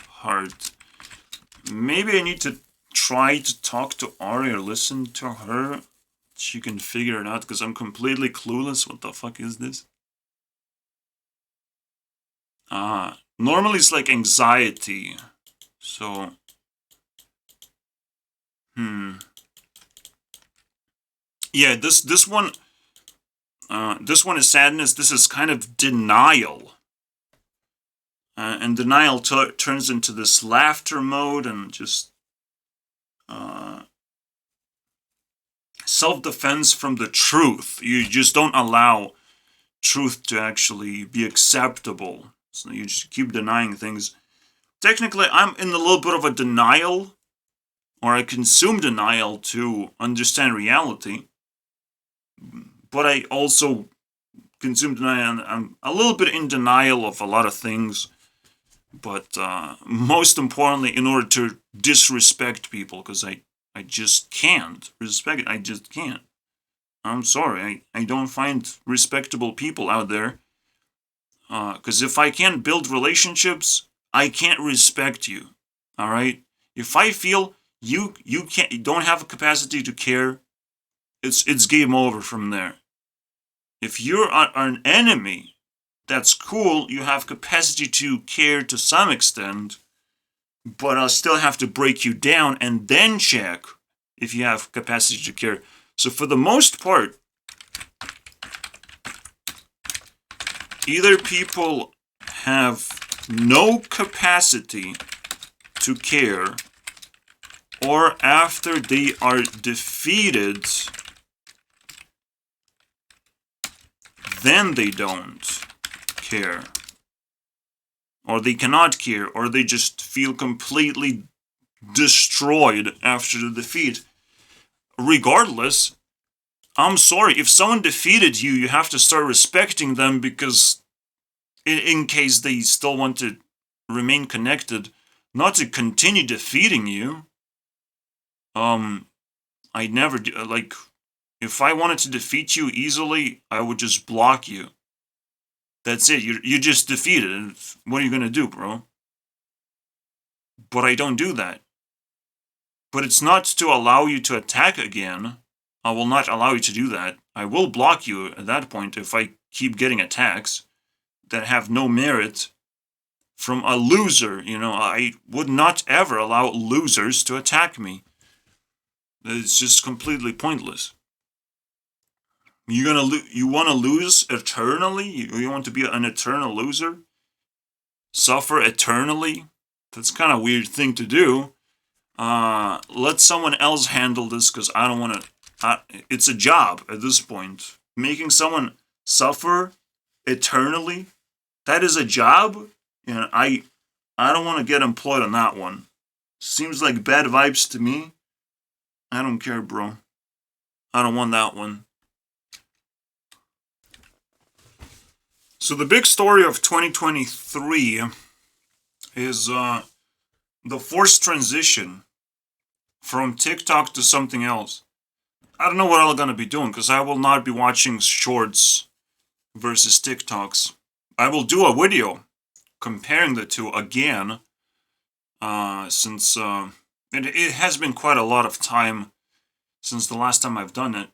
heart. Maybe I need to try to talk to Ari or listen to her. She can figure it out because I'm completely clueless. What the fuck is this? Normally it's like anxiety. So Yeah, this one is sadness. This is kind of denial. And denial turns into this laughter mode and just self-defense from the truth. You just don't allow truth to actually be acceptable. So you just keep denying things. Technically, I'm in a little bit of a denial, or I consume denial to understand reality. But I also consume denial, and I'm a little bit in denial of a lot of things. But most importantly, in order to disrespect people, because I just can't respect it. I just can't. I'm sorry. I don't find respectable people out there. Because if I can't build relationships, I can't respect you. All right? If I feel you don't have a capacity to care, it's game over from there. If you're an enemy, that's cool. You have capacity to care to some extent, but I'll still have to break you down and then check if you have capacity to care. So for the most part, either people have no capacity to care, or after they are defeated, then they don't care. Or they cannot care, or they just feel completely destroyed after the defeat. Regardless, I'm sorry, if someone defeated you, you have to start respecting them, because in case they still want to remain connected, not to continue defeating you. I never do, like, if I wanted to defeat you easily, I would just block you. That's it. You're just defeated. What are you gonna do, bro? But I don't do that. But it's not to allow you to attack again. I will not allow you to do that. I will block you at that point if I keep getting attacks that have no merit from a loser. I would not ever allow losers to attack me. It's just completely pointless. You want to lose eternally? You want to be an eternal loser? Suffer eternally? That's kind of a weird thing to do. Let someone else handle this, because I don't want to. It's a job at this point. Making someone suffer eternally, that is a job, and I don't want to get employed on that one. Seems like bad vibes to me. I don't care, bro. I don't want that one. So the big story of 2023 is the forced transition from TikTok to something else. I don't know what I'm going to be doing, because I will not be watching shorts versus TikToks. I will do a video comparing the two again, since it has been quite a lot of time since the last time I've done it.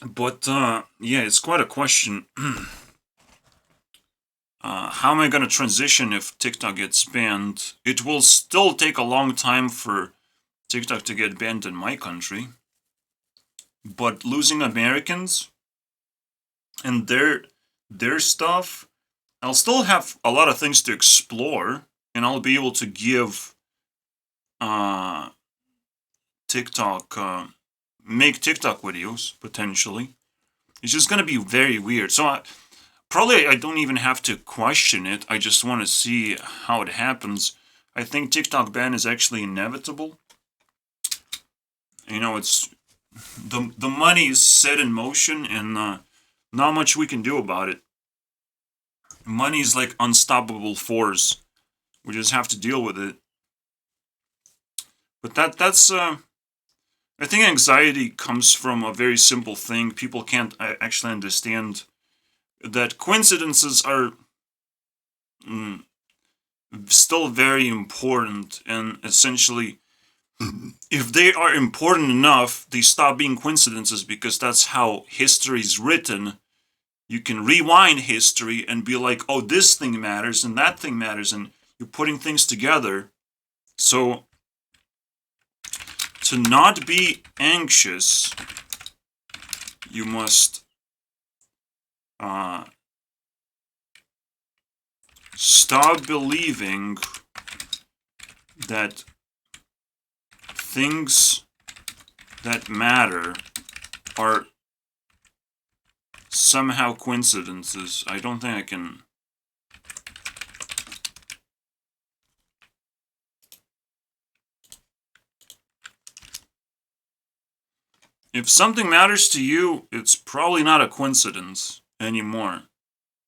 But yeah, it's quite a question. How am I going to transition if TikTok gets banned? It will still take a long time for TikTok to get banned in my country. But losing Americans and their stuff, I'll still have a lot of things to explore, and I'll be able to give TikTok, make TikTok videos, potentially. It's just going to be very weird. So probably I don't even have to question it. I just want to see how it happens. I think TikTok ban is actually inevitable. It's the money is set in motion, and not much we can do about it. Money is like unstoppable force. We just have to deal with it. But that's I think anxiety comes from a very simple thing. People can't actually understand that coincidences are still very important, and essentially, if they are important enough, they stop being coincidences, because that's how history is written. You can rewind history and be like, oh, this thing matters and that thing matters, and you're putting things together. So to not be anxious, you must stop believing that things that matter are somehow coincidences. I don't think I can... If something matters to you, it's probably not a coincidence anymore.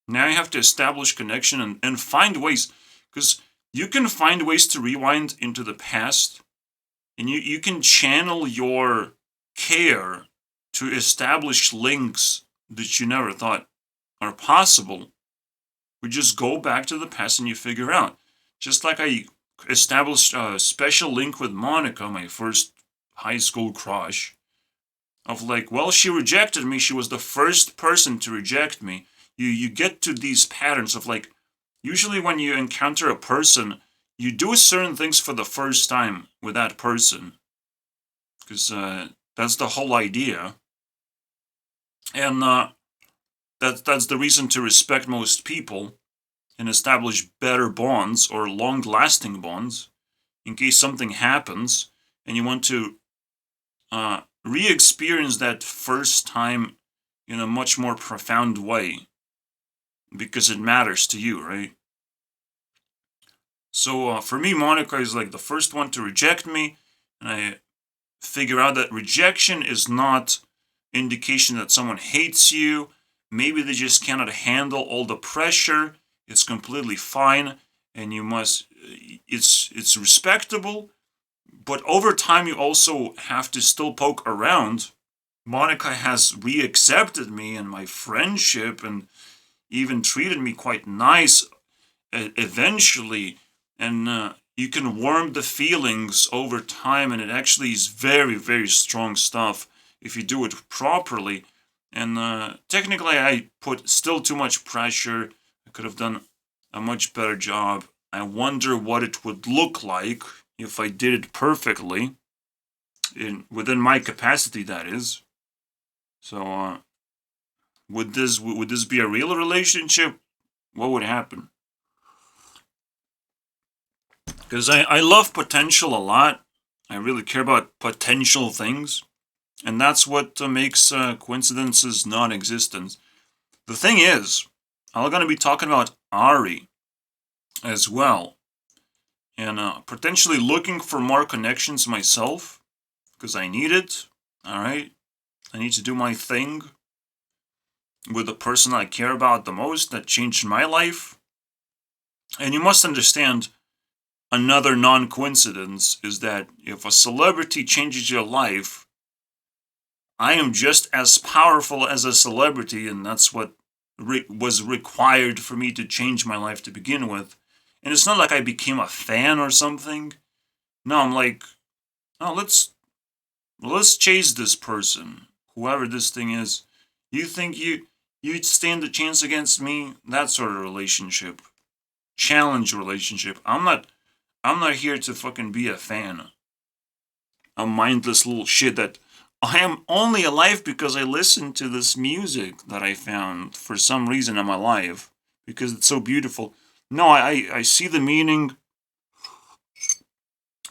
Now you have to establish connection and find ways, because you can find ways to rewind into the past, and you can channel your care to establish links that you never thought are possible. We just go back to the past and you figure out. Just like I established a special link with Monica, my first high school crush, of like, well, she rejected me. She was the first person to reject me. You get to these patterns of like, usually when you encounter a person, you do certain things for the first time with that person. Because that's the whole idea. And that's the reason to respect most people and establish better bonds or long-lasting bonds in case something happens and you want to re-experience that first time in a much more profound way because it matters to you, right? So for me, Monica is like the first one to reject me, and I figure out that rejection is not indication that someone hates you. Maybe they just cannot handle all the pressure. It's completely fine, and you must... It's respectable, but over time you also have to still poke around. Monica has re-accepted me and my friendship and even treated me quite nice eventually, and you can warm the feelings over time, and it actually is very, very strong stuff if you do it properly. And technically I put still too much pressure. I could have done a much better job. I wonder what it would look like if I did it perfectly, within my capacity, that is. So would this be a real relationship? What would happen? Because I love potential a lot. I really care about potential things. And that's what makes coincidences non-existent. The thing is, I'm going to be talking about Ari as well. And potentially looking for more connections myself. Because I need it. Alright? I need to do my thing with the person I care about the most that changed my life. And you must understand, another non-coincidence is that if a celebrity changes your life, I am just as powerful as a celebrity, and that's what was required for me to change my life to begin with. And it's not like I became a fan or something. No, I'm like, oh, let's chase this person, whoever this thing is. You think you'd stand a chance against me? That sort of relationship, challenge relationship. I'm not here to fucking be a fan. A mindless little shit that I am only alive because I listened to this music that I found. For some reason I'm alive because it's so beautiful. No, I see the meaning.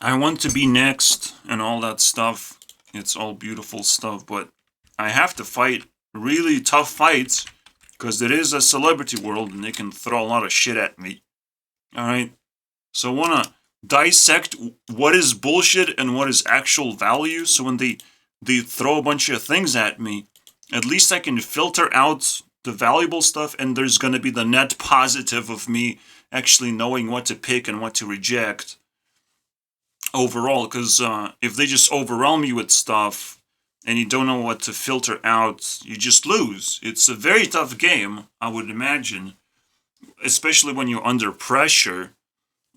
I want to be next and all that stuff. It's all beautiful stuff, but I have to fight really tough fights because it is a celebrity world and they can throw a lot of shit at me. Alright? So I want to dissect what is bullshit and what is actual value, so when they throw a bunch of things at me, at least I can filter out the valuable stuff, and there's going to be the net positive of me actually knowing what to pick and what to reject overall, because if they just overwhelm you with stuff and you don't know what to filter out, you just lose. It's a very tough game, I would imagine, especially when you're under pressure.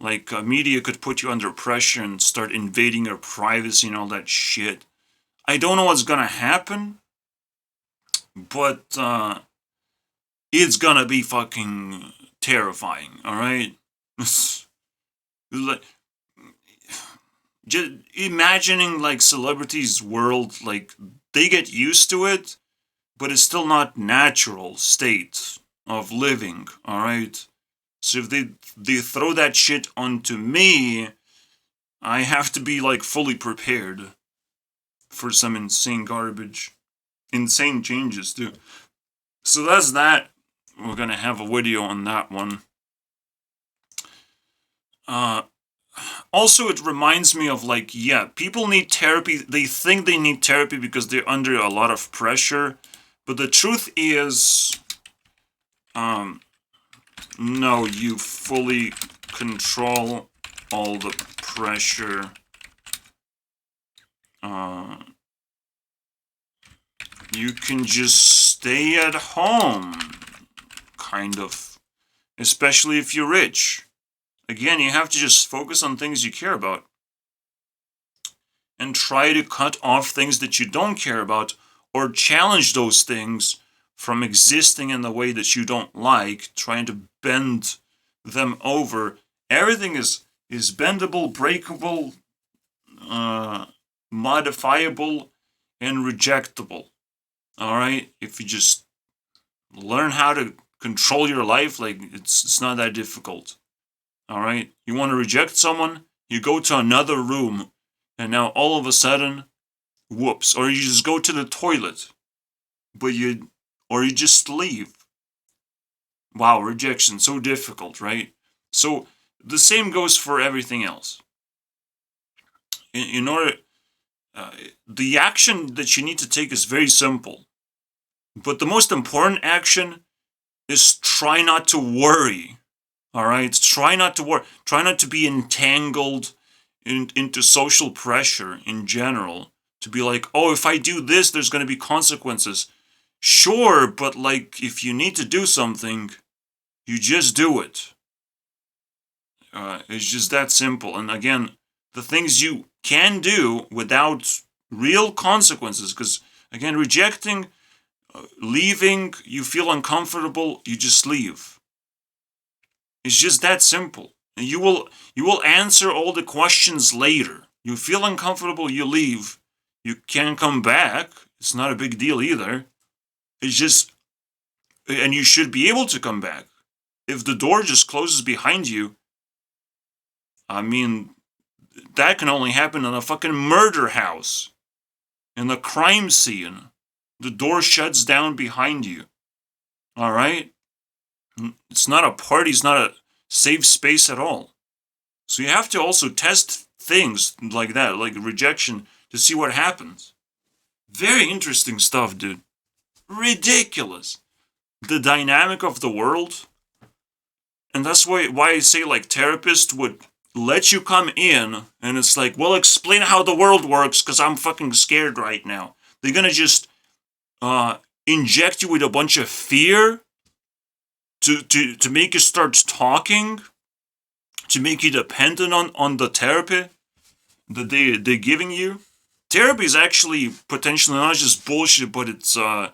Like, media could put you under pressure and start invading your privacy and all that shit. I don't know what's gonna happen, but it's gonna be fucking terrifying, alright? just imagining like celebrities' world, like they get used to it, but it's still not natural state of living. All right. So if they throw that shit onto me, I have to be like fully prepared for some insane garbage, insane changes too. So that's that. We're gonna have a video on that one. Also, it reminds me of like, yeah, people need therapy. They think they need therapy because they're under a lot of pressure. But the truth is, no, you fully control all the pressure. You can just stay at home, kind of. Especially if you're rich. Again, you have to just focus on things you care about. And try to cut off things that you don't care about, or challenge those things from existing in the way that you don't like, trying to bend them over. Everything is bendable, breakable, modifiable, and rejectable. Alright? If you just learn how to control your life, like, it's not that difficult. Alright? You want to reject someone, you go to another room, and now all of a sudden, whoops. Or you just go to the toilet, or you just leave. Wow, rejection, so difficult, right? So, the same goes for everything else. In order, the action that you need to take is very simple. But the most important action is try not to worry. Alright? Try not to worry. Try not to be entangled into social pressure in general. To be like, oh, if I do this, there's going to be consequences. Sure, but like, if you need to do something, you just do it. It's just that simple. And again, the things you can do without real consequences, because again, rejecting, leaving, you feel uncomfortable, you just leave. It's just that simple. And you will answer all the questions later. You feel uncomfortable, you leave. You can come back. It's not a big deal either. It's just, and you should be able to come back. If the door just closes behind you, I mean, that can only happen in a fucking murder house. In the crime scene. The door shuts down behind you. Alright? It's not a party, it's not a safe space at all. So you have to also test things like that, like rejection, to see what happens. Very interesting stuff, dude. Ridiculous. The dynamic of the world. And that's why I say, like, therapists would let you come in, and it's like, well, explain how the world works, because I'm fucking scared right now. They're gonna just inject you with a bunch of fear to make you start talking, to make you dependent on the therapy that they're giving you. Therapy is actually potentially not just bullshit, but it's an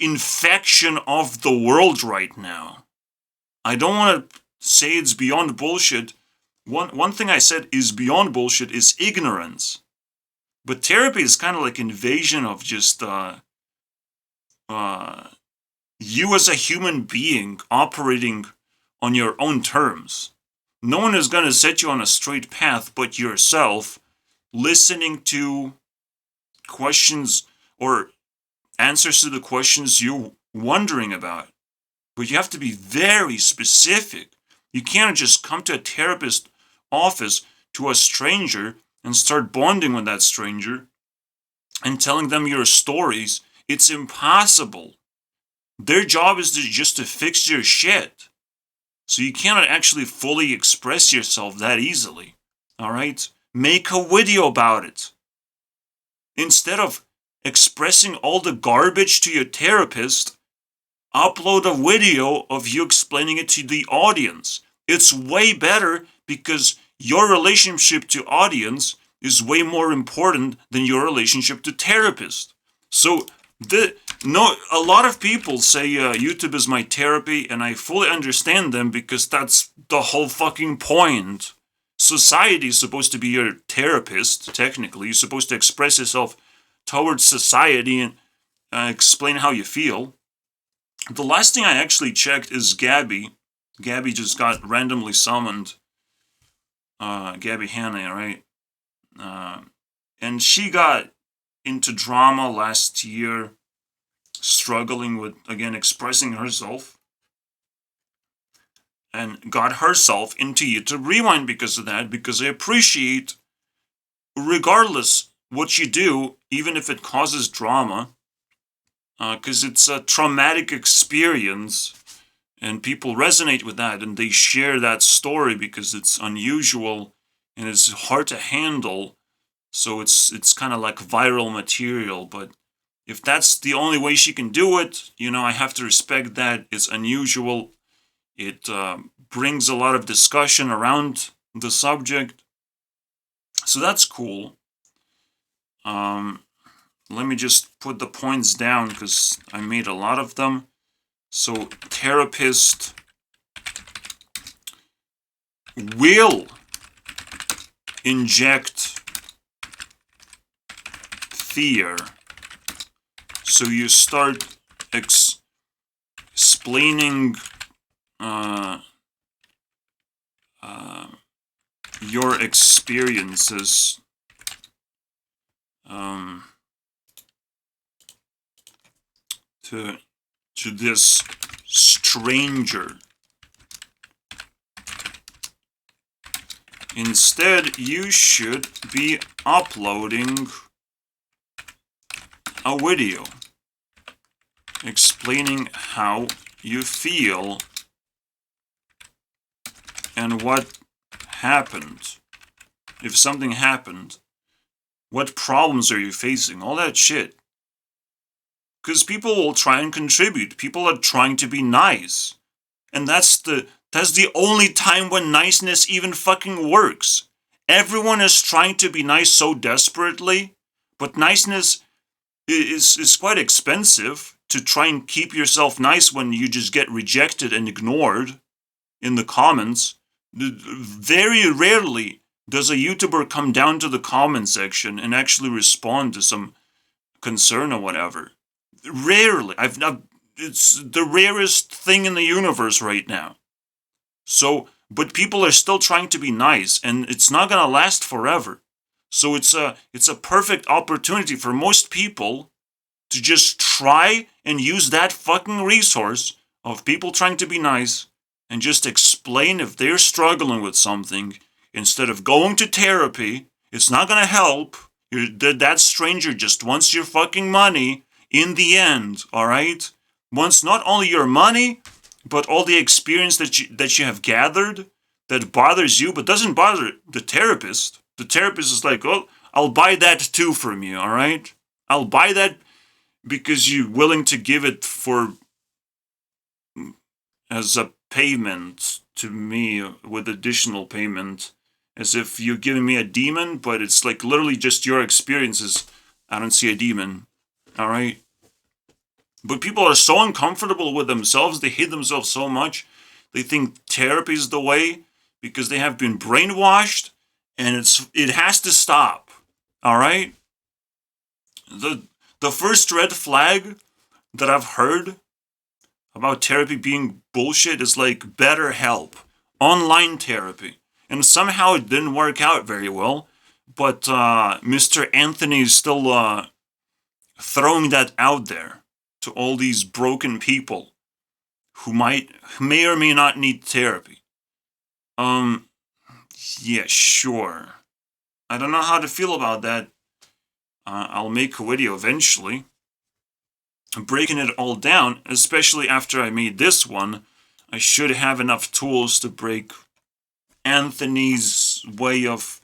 infection of the world right now. I don't want to say it's beyond bullshit. One thing I said is beyond bullshit is ignorance. But therapy is kind of like invasion of just you as a human being operating on your own terms. No one is going to set you on a straight path but yourself, listening to questions or answers to the questions you're wondering about. But you have to be very specific. You can't just come to a therapist office to a stranger and start bonding with that stranger and telling them your stories. It's impossible. Their job is just to fix your shit. So you cannot actually fully express yourself that easily. Alright? Make a video about it. Instead of expressing all the garbage to your therapist, upload a video of you explaining it to the audience. It's way better because your relationship to audience is way more important than your relationship to therapist. So, a lot of people say YouTube is my therapy, and I fully understand them because that's the whole fucking point. society is supposed to be your therapist, technically. You're supposed to express yourself towards society and explain how you feel. The last thing I actually checked is Gabby. Gabby just got randomly summoned. Gabby Hanna, right? And she got into drama last year, struggling with, again, expressing herself. And got herself into YouTube Rewind because of that, because I appreciate, regardless what you do, even if it causes drama, because it's a traumatic experience, and people resonate with that, and they share that story because it's unusual and it's hard to handle, so it's kind of like viral material. But if that's the only way she can do it, I have to respect that. It's unusual. It brings a lot of discussion around the subject. So that's cool. Let me just put the points down because I made a lot of them. So, therapist will inject fear. So you start explaining your experiences to this stranger. Instead, you should be uploading a video explaining how you feel and what happened. If something happened, what problems are you facing? All that shit. Because people will try and contribute. People are trying to be nice. And that's the only time when niceness even fucking works. Everyone is trying to be nice so desperately, but niceness is quite expensive to try and keep yourself nice when you just get rejected and ignored in the comments. Very rarely does a YouTuber come down to the comment section and actually respond to some concern or whatever. Rarely. It's the rarest thing in the universe right now. So, but people are still trying to be nice, and it's not gonna last forever. So it's a perfect opportunity for most people to just try and use that fucking resource of people trying to be nice and just explain if they're struggling with something instead of going to therapy. It's not gonna help. That stranger just wants your fucking money in the end, alright? Wants not only your money, but all the experience that you have gathered that bothers you, but doesn't bother the therapist. The therapist is like, oh, I'll buy that too from you, alright? I'll buy that because you're willing to give it as a payment to me with additional payment, as if you're giving me a demon, but it's like literally just your experiences. I don't see a demon, alright? But people are so uncomfortable with themselves, they hate themselves so much, they think therapy is the way because they have been brainwashed, and it has to stop, alright? The first red flag that I've heard about therapy being bullshit is like BetterHelp, online therapy. And somehow it didn't work out very well, but Mr. Anthony is still throwing that out there to all these broken people who may or may not need therapy. Yeah, sure. I don't know how to feel about that. I'll make a video eventually, breaking it all down, especially after I made this one. I should have enough tools to break Anthony's way of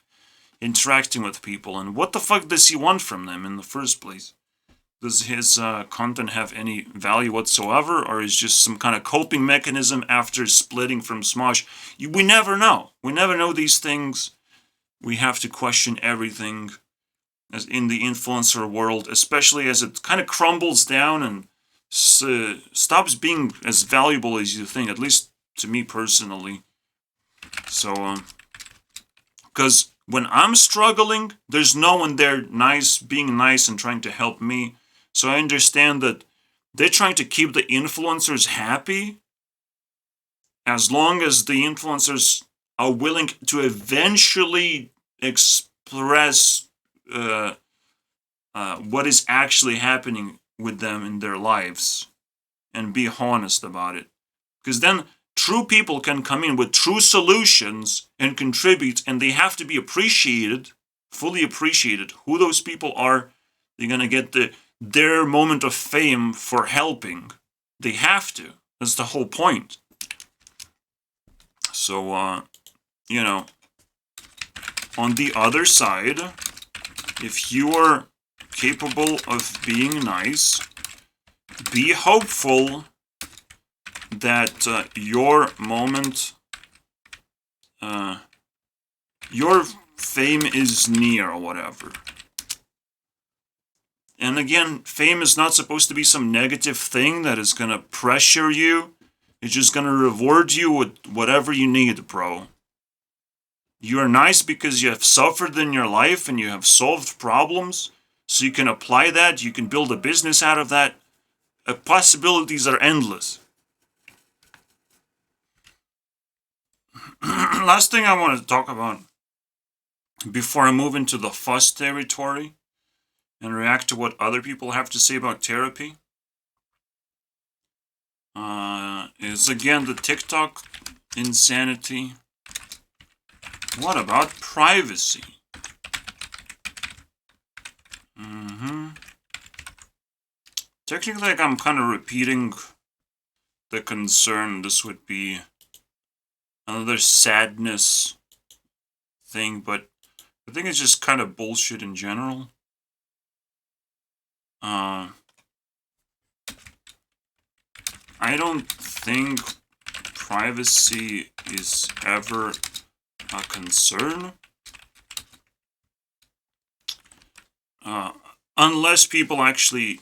interacting with people, and what the fuck does he want from them in the first place? Does his content have any value whatsoever, or is just some kind of coping mechanism after splitting from Smosh? We never know. We never know these things. We have to question everything as in the influencer world, especially as it kind of crumbles down and stops being as valuable as you think, at least to me personally. So, Because when I'm struggling, there's no one there being nice and trying to help me. So I understand that they're trying to keep the influencers happy as long as the influencers are willing to eventually express what is actually happening with them in their lives and be honest about it. Because then true people can come in with true solutions and contribute, and they have to be appreciated, fully appreciated. Who those people are, they're going to get their moment of fame for helping. They have to. That's the whole point. So, on the other side, if you are capable of being nice, be hopeful that your moment, your fame is near or whatever. And again, fame is not supposed to be some negative thing that is going to pressure you. It's just going to reward you with whatever you need, bro. You are nice because you have suffered in your life and you have solved problems. So you can apply that. You can build a business out of that. Possibilities are endless. Last thing I want to talk about before I move into the fuss territory and react to what other people have to say about therapy is again the TikTok insanity. What about privacy? Technically, like, I'm kind of repeating the concern. This would be another sadness thing, but I think it's just kind of bullshit in general. I don't think privacy is ever a concern. Unless people actually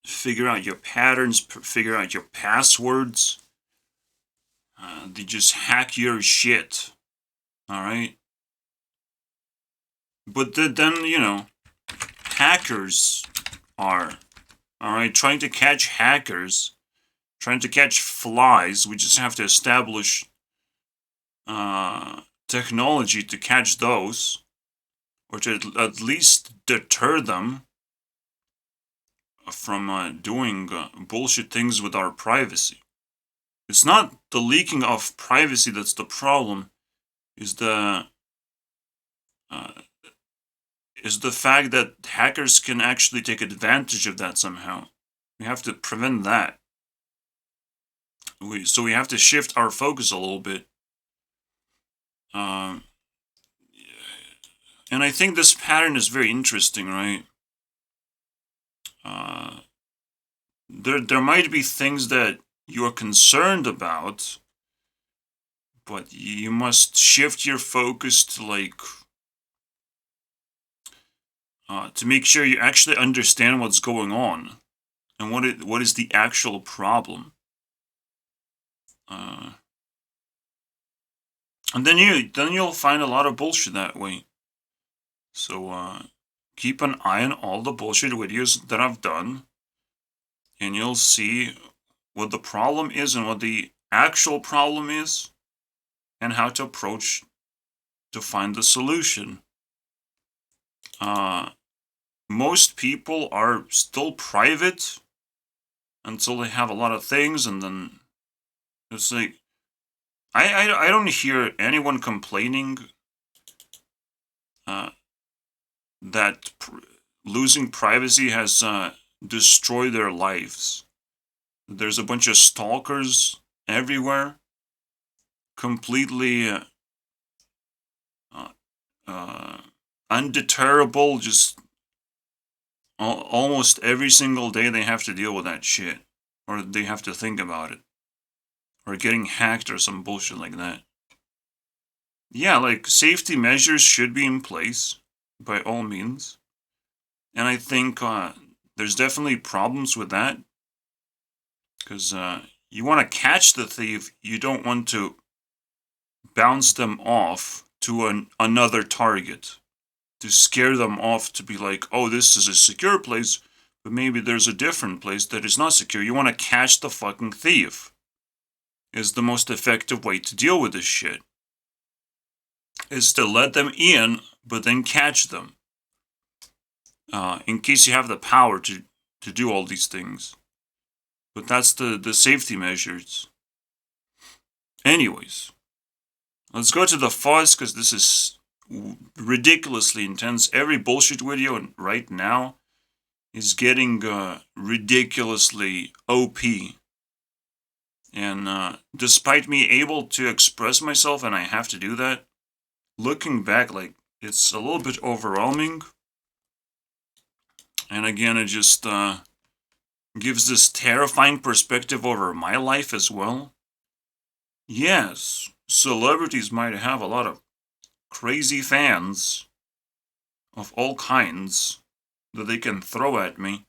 figure out your patterns, figure out your passwords. They just hack your shit. Alright? But then, hackers are. Alright? Trying to catch hackers. Trying to catch flies. We just have to establish technology to catch those. Or to at least deter them from doing bullshit things with our privacy. It's not the leaking of privacy that's the problem. Is the fact that hackers can actually take advantage of that somehow. We have to prevent that. So we have to shift our focus a little bit. And I think this pattern is very interesting, right? There might be things that you are concerned about, but you must shift your focus to to make sure you actually understand what's going on and what is the actual problem. And then you'll find a lot of bullshit that way. So keep an eye on all the bullshit videos that I've done, and you'll see what the problem is and what the actual problem is, and how to approach to find the solution. Most people are still private until they have a lot of things, and then it's like I don't hear anyone complaining that losing privacy has destroyed their lives. There's a bunch of stalkers everywhere, completely undeterrable. Just almost every single day they have to deal with that shit, or they have to think about it, or getting hacked or some bullshit like that. Yeah, like, safety measures should be in place by all means, and I think there's definitely problems with that, because you want to catch the thief, you don't want to bounce them off to another target, to scare them off, to be like, oh, this is a secure place, but maybe there's a different place that is not secure. You want to catch the fucking thief. Is the most effective way to deal with this shit. Is to let them in, but then catch them. In case you have the power to do all these things. But that's the safety measures. Anyways, let's go to the fuzz, because this is ridiculously intense. Every bullshit video right now is getting ridiculously OP. And despite me able to express myself, and I have to do that, looking back, like, it's a little bit overwhelming. And again, it just gives this terrifying perspective over my life as well. Yes, celebrities might have a lot of crazy fans of all kinds that they can throw at me,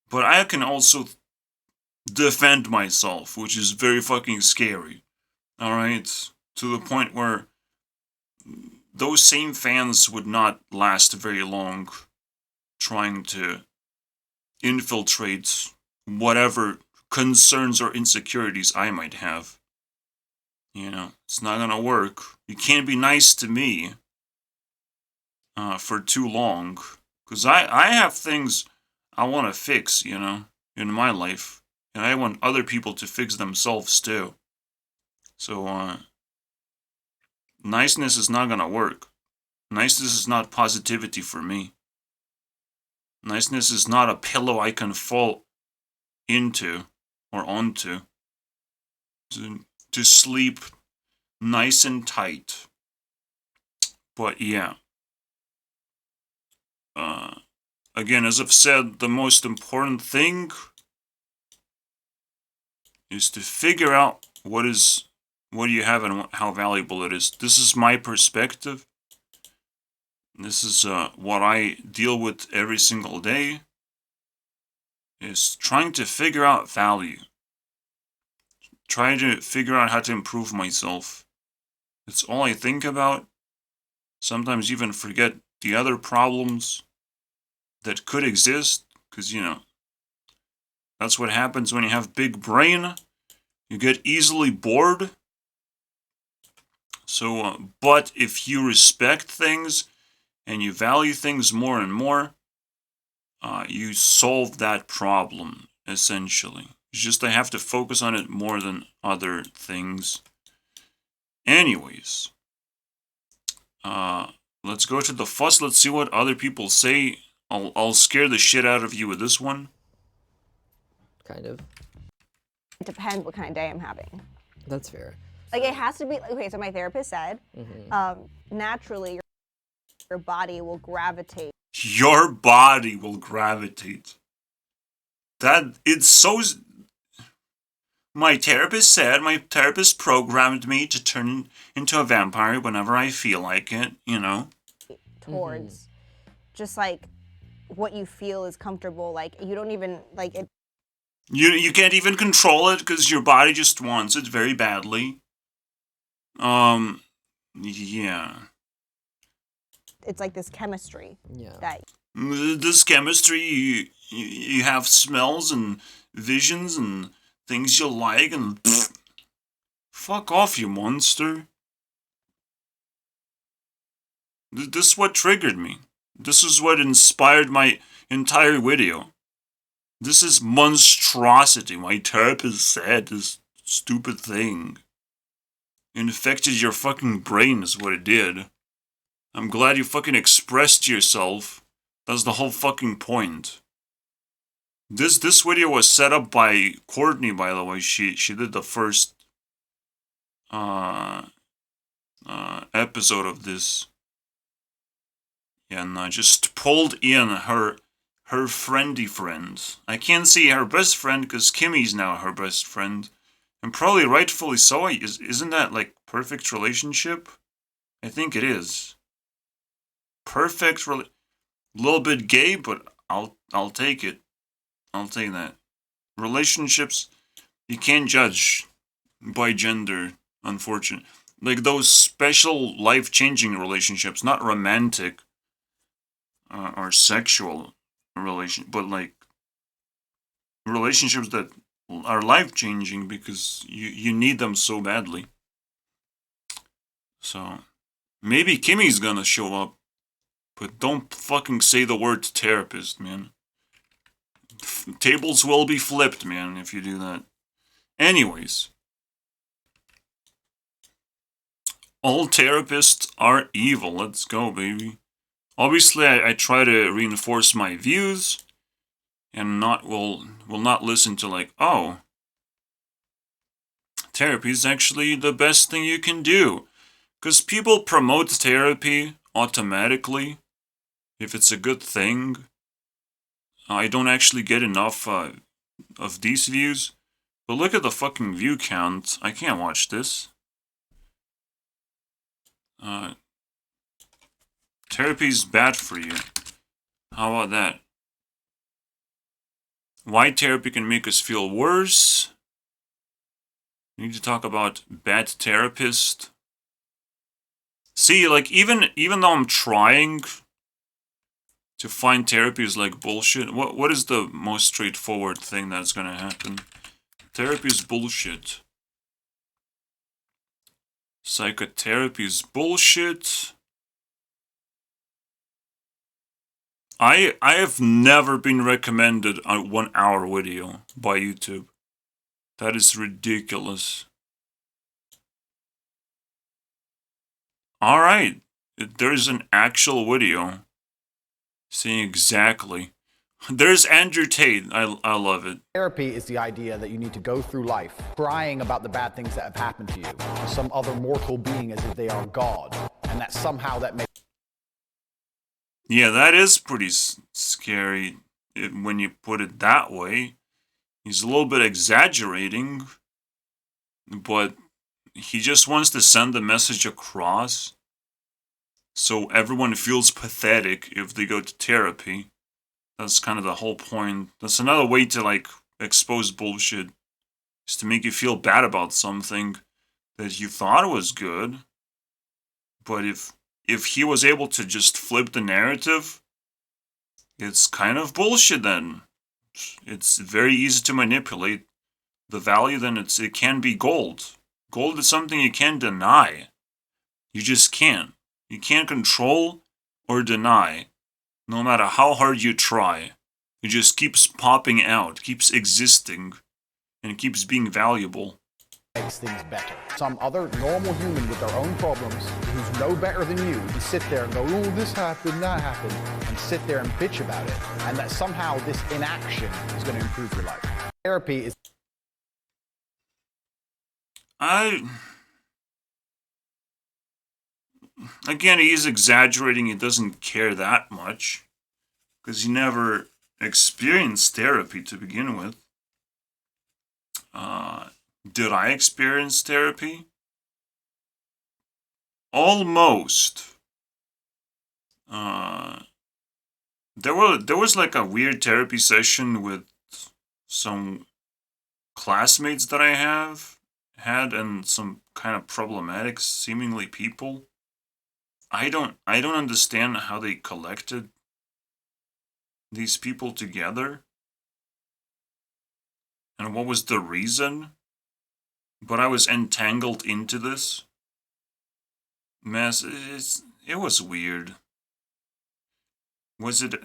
but I can also defend myself, which is very fucking scary. Alright? To the point where those same fans would not last very long trying to infiltrate whatever concerns or insecurities I might have. You know, it's not gonna work. You can't be nice to me for too long. Because I have things I want to fix, you know, in my life. And I want other people to fix themselves too. So, niceness is not gonna work. Niceness is not positivity for me. Niceness is not a pillow I can fall into or onto. To sleep nice and tight. But yeah. Again, as I've said, the most important thing is to figure out what you have and how valuable it is. This is my perspective. This is what I deal with every single day. Is trying to figure out value. Trying to figure out how to improve myself. It's all I think about. Sometimes even forget the other problems that could exist. Because, you know, that's what happens when you have big brain. You get easily bored. So, but if you respect things and you value things more and more, you solve that problem, essentially. It's just I have to focus on it more than other things. Anyways, let's go to the fuss. Let's see what other people say. I'll scare the shit out of you with this one. Kind of. It depends what kind of day I'm having. That's fair. Like, it has to be, okay, so my therapist said, naturally, your body will gravitate. Your body will gravitate. It's so... My therapist programmed me to turn into a vampire whenever I feel like it, you know? Towards just, like, what you feel is comfortable. Like, you don't even, like, it. You can't even control it because your body just wants it very badly. Yeah. It's like this chemistry. Yeah. That. This chemistry, you have smells and visions and things you like and... Pfft, fuck off, you monster. This is what triggered me. This is what inspired my entire video. This is monstrosity. My therapist said this stupid thing. Infected your fucking brain is what it did. I'm glad you fucking expressed yourself. That's the whole fucking point. This video was set up by Courtney, by the way. She did the first episode of this. And just pulled in her friendy friend. I can't see her best friend because Kimmy's now her best friend. And probably rightfully so. Isn't that like perfect relationship? I think it is. Perfect little bit gay, but I'll take it. I'll take that. Relationships, you can't judge by gender, unfortunately. like those special life-changing relationships, not romantic or sexual but like relationships that are life-changing because you need them so badly. So maybe Kimmy's gonna show up, but don't fucking say the word therapist, man. Tables will be flipped, man, if you do that. Anyways, all therapists are evil. Let's go, baby. Obviously, I try to reinforce my views, and will not listen to like, oh, therapy is actually the best thing you can do, because people promote therapy automatically if it's a good thing. I don't actually get enough of these views, but look at the fucking view count. I can't watch this. Therapy's bad for you. How about that? Why therapy can make us feel worse. We need to talk about bad therapist. See, like, even though I'm trying to find therapy is like bullshit, what is the most straightforward thing that's gonna happen? Therapy is bullshit. Psychotherapy is bullshit. I have never been recommended a 1 hour video by YouTube. That is ridiculous. Alright, there's an actual video saying exactly. There's Andrew Tate. I love it. Therapy is the idea that you need to go through life crying about the bad things that have happened to you to some other mortal being as if they are God, and that somehow that makes... Yeah, that is pretty scary when you put it that way. He's a little bit exaggerating, but he just wants to send the message across so everyone feels pathetic if they go to therapy. That's kind of the whole point. That's another way to, like, expose bullshit, is to make you feel bad about something that you thought was good. But if he was able to just flip the narrative, it's kind of bullshit then. It's very easy to manipulate the value, then it can be gold. Gold is something you can't deny. You just can't. You can't control or deny, no matter how hard you try. It just keeps popping out, keeps existing, and keeps being valuable. Makes things better. Some other normal human with their own problems, who's no better than you, can sit there and go, oh, this happened, that happened, and sit there and bitch about it, and that somehow this inaction is going to improve your life. Therapy is... Again, he's exaggerating. He doesn't care that much, because he never experienced therapy to begin with. Did I experience therapy? Almost. There was like a weird therapy session with some classmates that I had and some kind of problematic seemingly people. I don't understand how they collected these people together and what was the reason, but I was entangled into this mess. It was weird. Was it?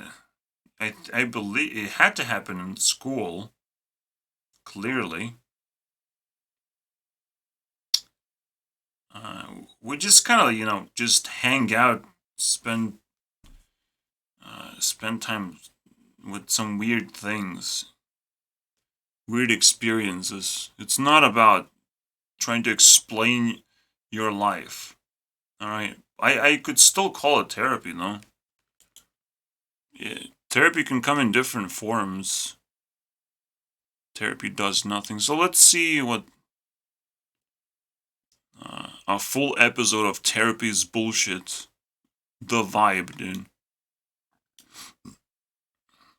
I believe it had to happen in school. Clearly. We just kind of, just hang out, spend time with some weird things, weird experiences. It's not about trying to explain your life. All right, I could still call it therapy, though. Yeah, therapy can come in different forms. Therapy does nothing. So let's see what a full episode of Therapy's bullshit. The vibe, dude.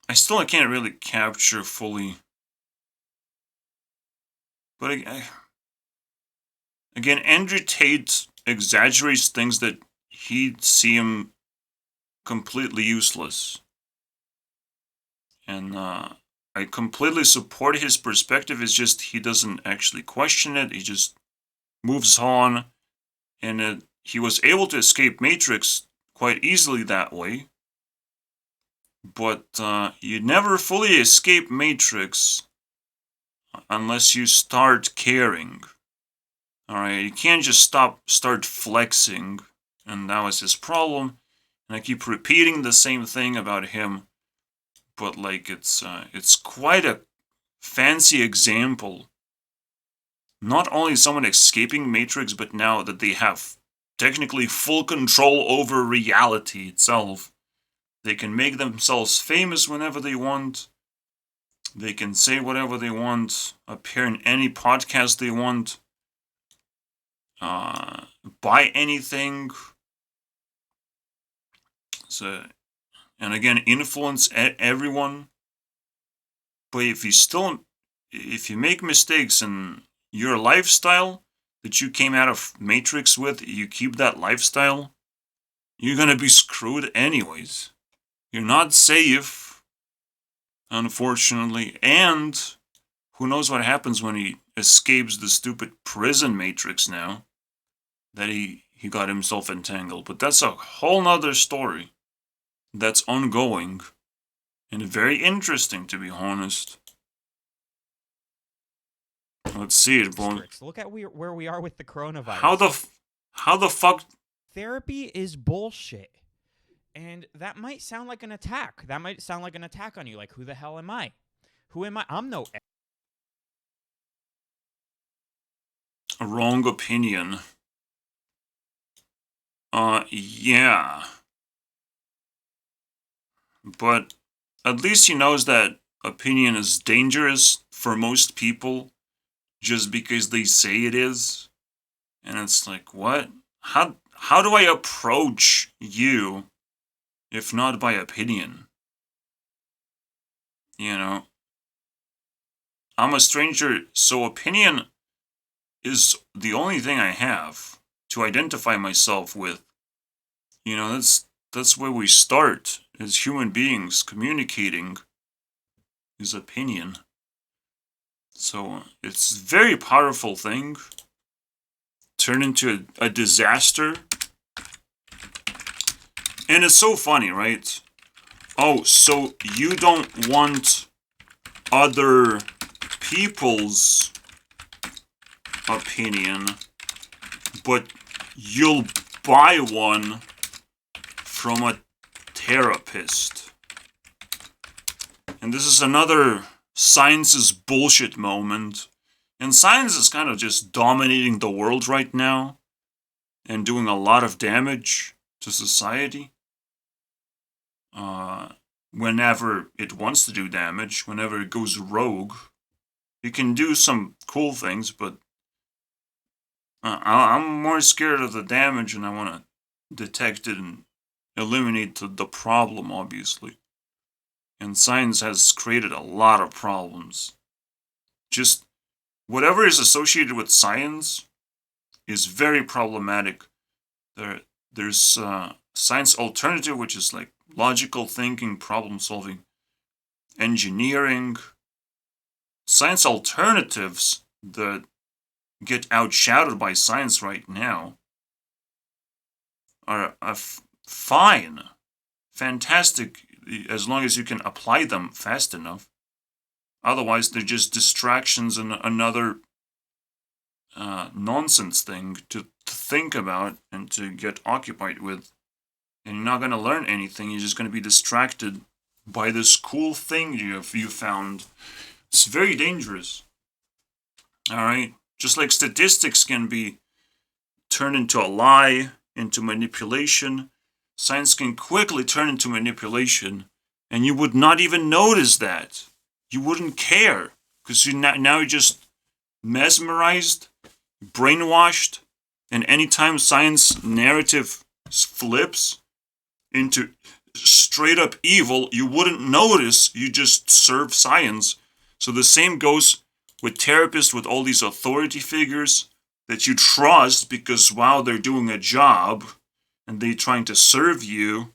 I can't really capture fully. But again, Andrew Tate exaggerates things that he'd seem completely useless. And I completely support his perspective. It's just he doesn't actually question it. He just moves on. And he was able to escape Matrix quite easily that way. But you never fully escape Matrix unless you start caring. Alright, you can't just start flexing. And that was his problem. And I keep repeating the same thing about him. But like it's quite a fancy example. Not only someone escaping Matrix, but now that they have technically full control over reality itself. They can make themselves famous whenever they want. They can say whatever they want, appear in any podcast they want, buy anything. So, and again, influence everyone. But if you make mistakes in your lifestyle that you came out of Matrix with, you keep that lifestyle, you're gonna be screwed anyways. You're not safe, unfortunately, and who knows what happens when he escapes the stupid prison Matrix now that he got himself entangled. But that's a whole nother story that's ongoing and very interesting, to be honest. Let's see it, boy. Look at where we are with the coronavirus. How the fuck? Therapy is bullshit. And that might sound like an attack. That might sound like an attack on you. Like, who the hell am I? Who am I? I'm no... A wrong opinion. Yeah. But at least he knows that opinion is dangerous for most people just because they say it is. And it's like, what? How do I approach you if not by opinion? You know? I'm a stranger, so opinion is the only thing I have to identify myself with. You know, that's where we start as human beings communicating, is opinion. So it's a very powerful thing. Turn into a disaster. And it's so funny, right? Oh, so you don't want other people's opinion, but you'll buy one from a therapist. And this is another science's bullshit moment. And science is kind of just dominating the world right now and doing a lot of damage to society. Whenever it wants to do damage, whenever it goes rogue, it can do some cool things, but I'm more scared of the damage, and I want to detect it and eliminate the problem, obviously. And science has created a lot of problems. Just whatever is associated with science is very problematic. There's science alternative, which is like logical thinking, problem solving, engineering. Science alternatives that get outshouted by science right now are fine, fantastic, as long as you can apply them fast enough. Otherwise, they're just distractions and another nonsense thing to think about and to get occupied with. And you're not going to learn anything. You're just going to be distracted by this cool thing you found. It's very dangerous. Alright? Just like statistics can be turned into a lie, into manipulation, science can quickly turn into manipulation, and you would not even notice that. You wouldn't care, because now you're just mesmerized, brainwashed, and anytime science narrative flips into straight up evil, you wouldn't notice. You just serve science. So the same goes with therapists, with all these authority figures that you trust because, wow, they're doing a job and they're trying to serve you,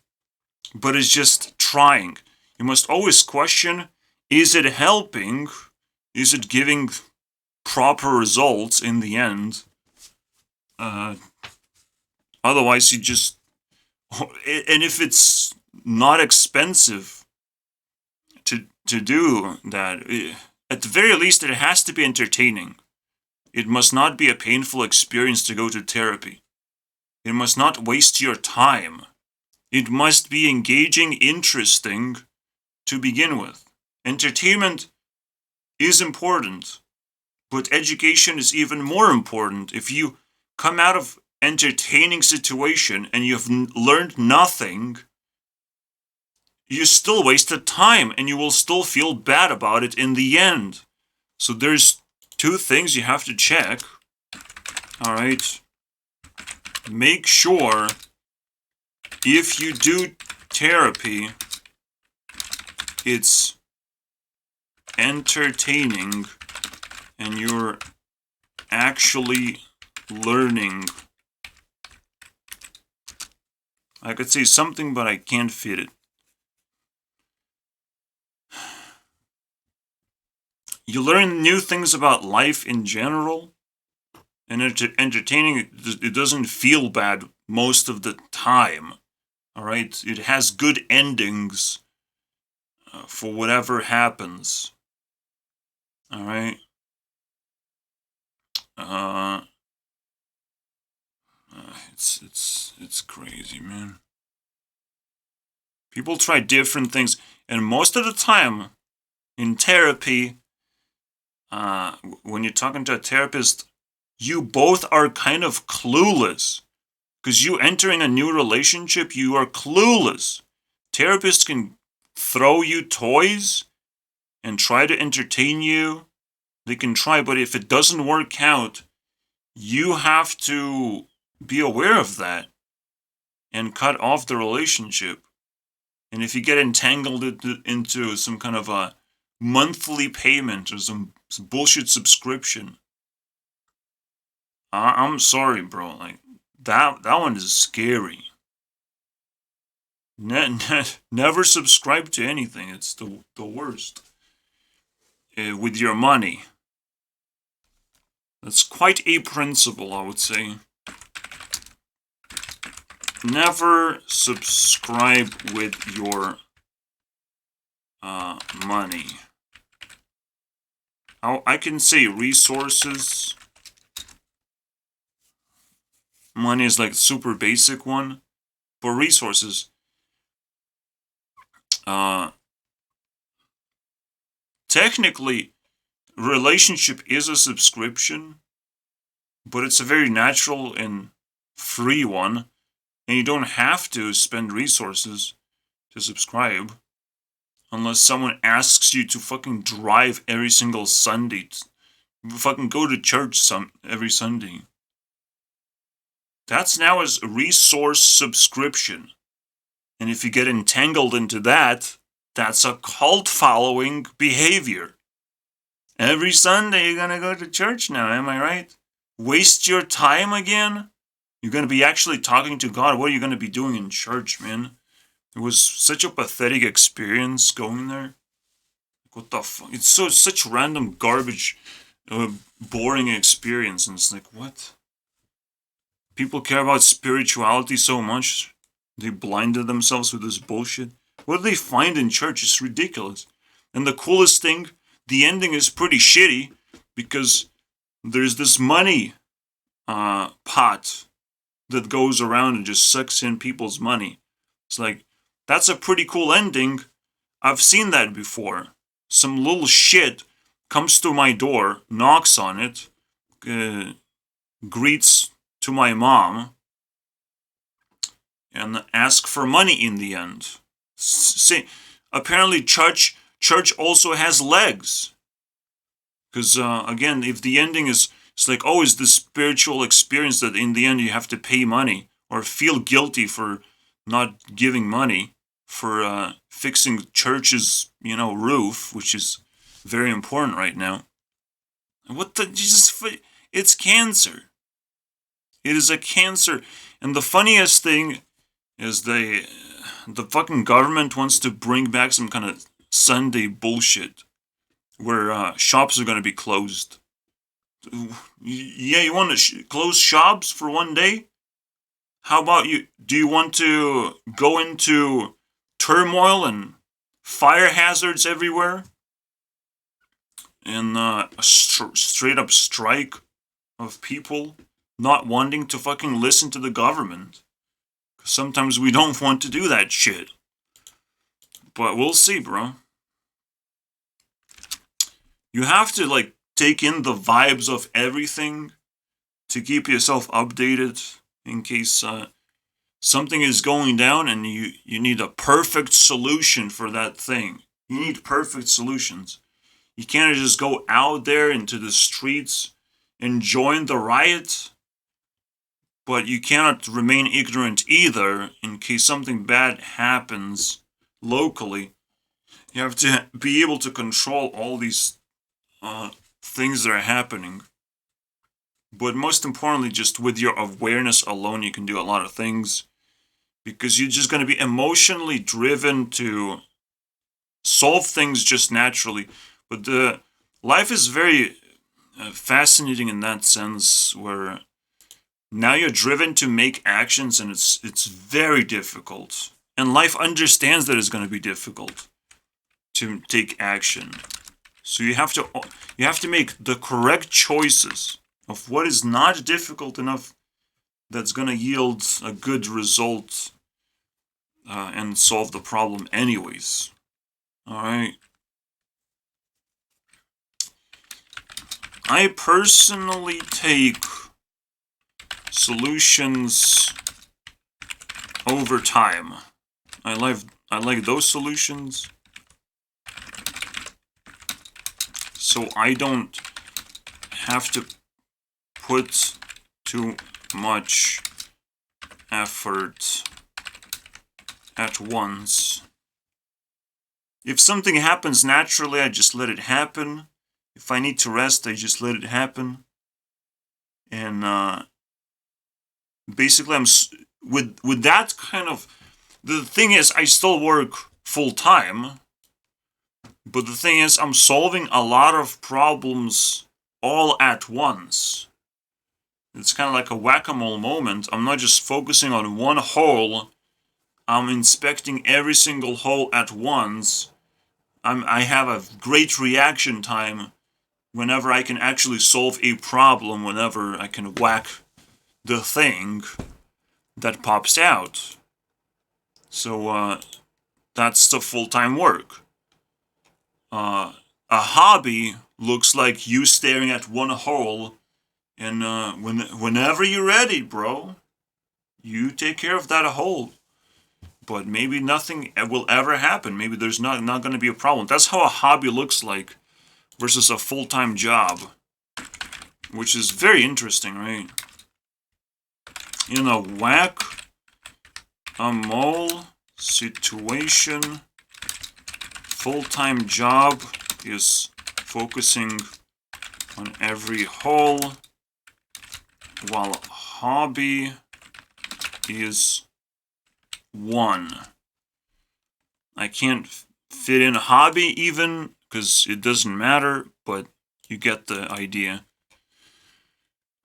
but it's just trying. You must always question, is it helping? Is it giving proper results in the end? Otherwise, you just... And if it's not expensive to do that, at the very least, it has to be entertaining. It must not be a painful experience to go to therapy. It must not waste your time. It must be engaging, interesting to begin with. Entertainment is important, but education is even more important. If you come out of entertaining situation and you've learned nothing, you still wasted time and you will still feel bad about it in the end. So there's two things you have to check. All right. Make sure if you do therapy, it's entertaining and you're actually learning. I could say something, but I can't fit it. You learn new things about life in general, and entertaining, it doesn't feel bad most of the time. All right? It has good endings for whatever happens. All right? It's crazy, man. People try different things, and most of the time in therapy, when you're talking to a therapist, you both are kind of clueless. Because you entering a new relationship, you are clueless. Therapists can throw you toys and try to entertain you. They can try, but if it doesn't work out, you have to be aware of that and cut off the relationship. And if you get entangled into some kind of a monthly payment or some bullshit subscription, I'm sorry, bro. Like that one is scary. Never subscribe to anything. It's the worst. With your money. That's quite a principle, I would say. Never subscribe with your money. I can say resources. Money is like super basic one. For resources, technically, relationship is a subscription, but it's a very natural and free one, and you don't have to spend resources to subscribe unless someone asks you to fucking drive every single Sunday, fucking go to church every Sunday. That's now as a resource subscription. And if you get entangled into that, that's a cult following behavior. Every Sunday you're gonna go to church now, am I right? Waste your time again? You're gonna be actually talking to God. What are you gonna be doing in church, man? It was such a pathetic experience going there. What the fuck? It's such random garbage, boring experience. And it's like, what? People care about spirituality so much. They blinded themselves with this bullshit. What do they find in church? It's ridiculous. And the coolest thing, the ending is pretty shitty because there's this money pot that goes around and just sucks in people's money. It's like, that's a pretty cool ending. I've seen that before. Some little shit comes to my door, knocks on it, greets to my mom, and ask for money in the end. See, apparently church also has legs. Because, again, if the ending is, it's like, oh, it's this spiritual experience that in the end you have to pay money or feel guilty for not giving money for fixing church's, roof, which is very important right now. What the, it's cancer. It is a cancer. And the funniest thing is the fucking government wants to bring back some kind of Sunday bullshit where shops are going to be closed. Yeah, you want to close shops for one day? How about you? Do you want to go into turmoil and fire hazards everywhere? And a straight up strike of people not wanting to fucking listen to the government. Sometimes we don't want to do that shit. But we'll see, bro. You have to, like, take in the vibes of everything to keep yourself updated in case something is going down and you need a perfect solution for that thing. You need perfect solutions. You can't just go out there into the streets and join the riot, but you cannot remain ignorant either in case something bad happens locally. You have to be able to control all these things that are happening. But most importantly, just with your awareness alone, you can do a lot of things. Because you're just going to be emotionally driven to solve things just naturally. But life is very fascinating in that sense, where now you're driven to make actions, and it's very difficult. And life understands that it's going to be difficult to take action. So you have to make the correct choices of what is not difficult enough that's going to yield a good result and solve the problem anyways. Alright. I personally take solutions over time. I like those solutions, so I don't have to put too much effort at once. If something happens naturally, I just let it happen. If I need to rest, I just let it happen. And basically, I'm with that kind of. The thing is, I still work full time. But the thing is, I'm solving a lot of problems all at once. It's kind of like a whack-a-mole moment. I'm not just focusing on one hole. I'm inspecting every single hole at once. I have a great reaction time whenever I can actually solve a problem, whenever I can whack the thing that pops out. So, that's the full-time work. A hobby looks like you staring at one hole, and whenever you're ready, bro, you take care of that hole. But maybe nothing will ever happen. Maybe there's not going to be a problem. That's how a hobby looks like versus a full-time job, which is very interesting, right? In a whack-a-mole situation, full-time job is focusing on every hole, while hobby is one. I can't fit in a hobby even, because it doesn't matter, but you get the idea.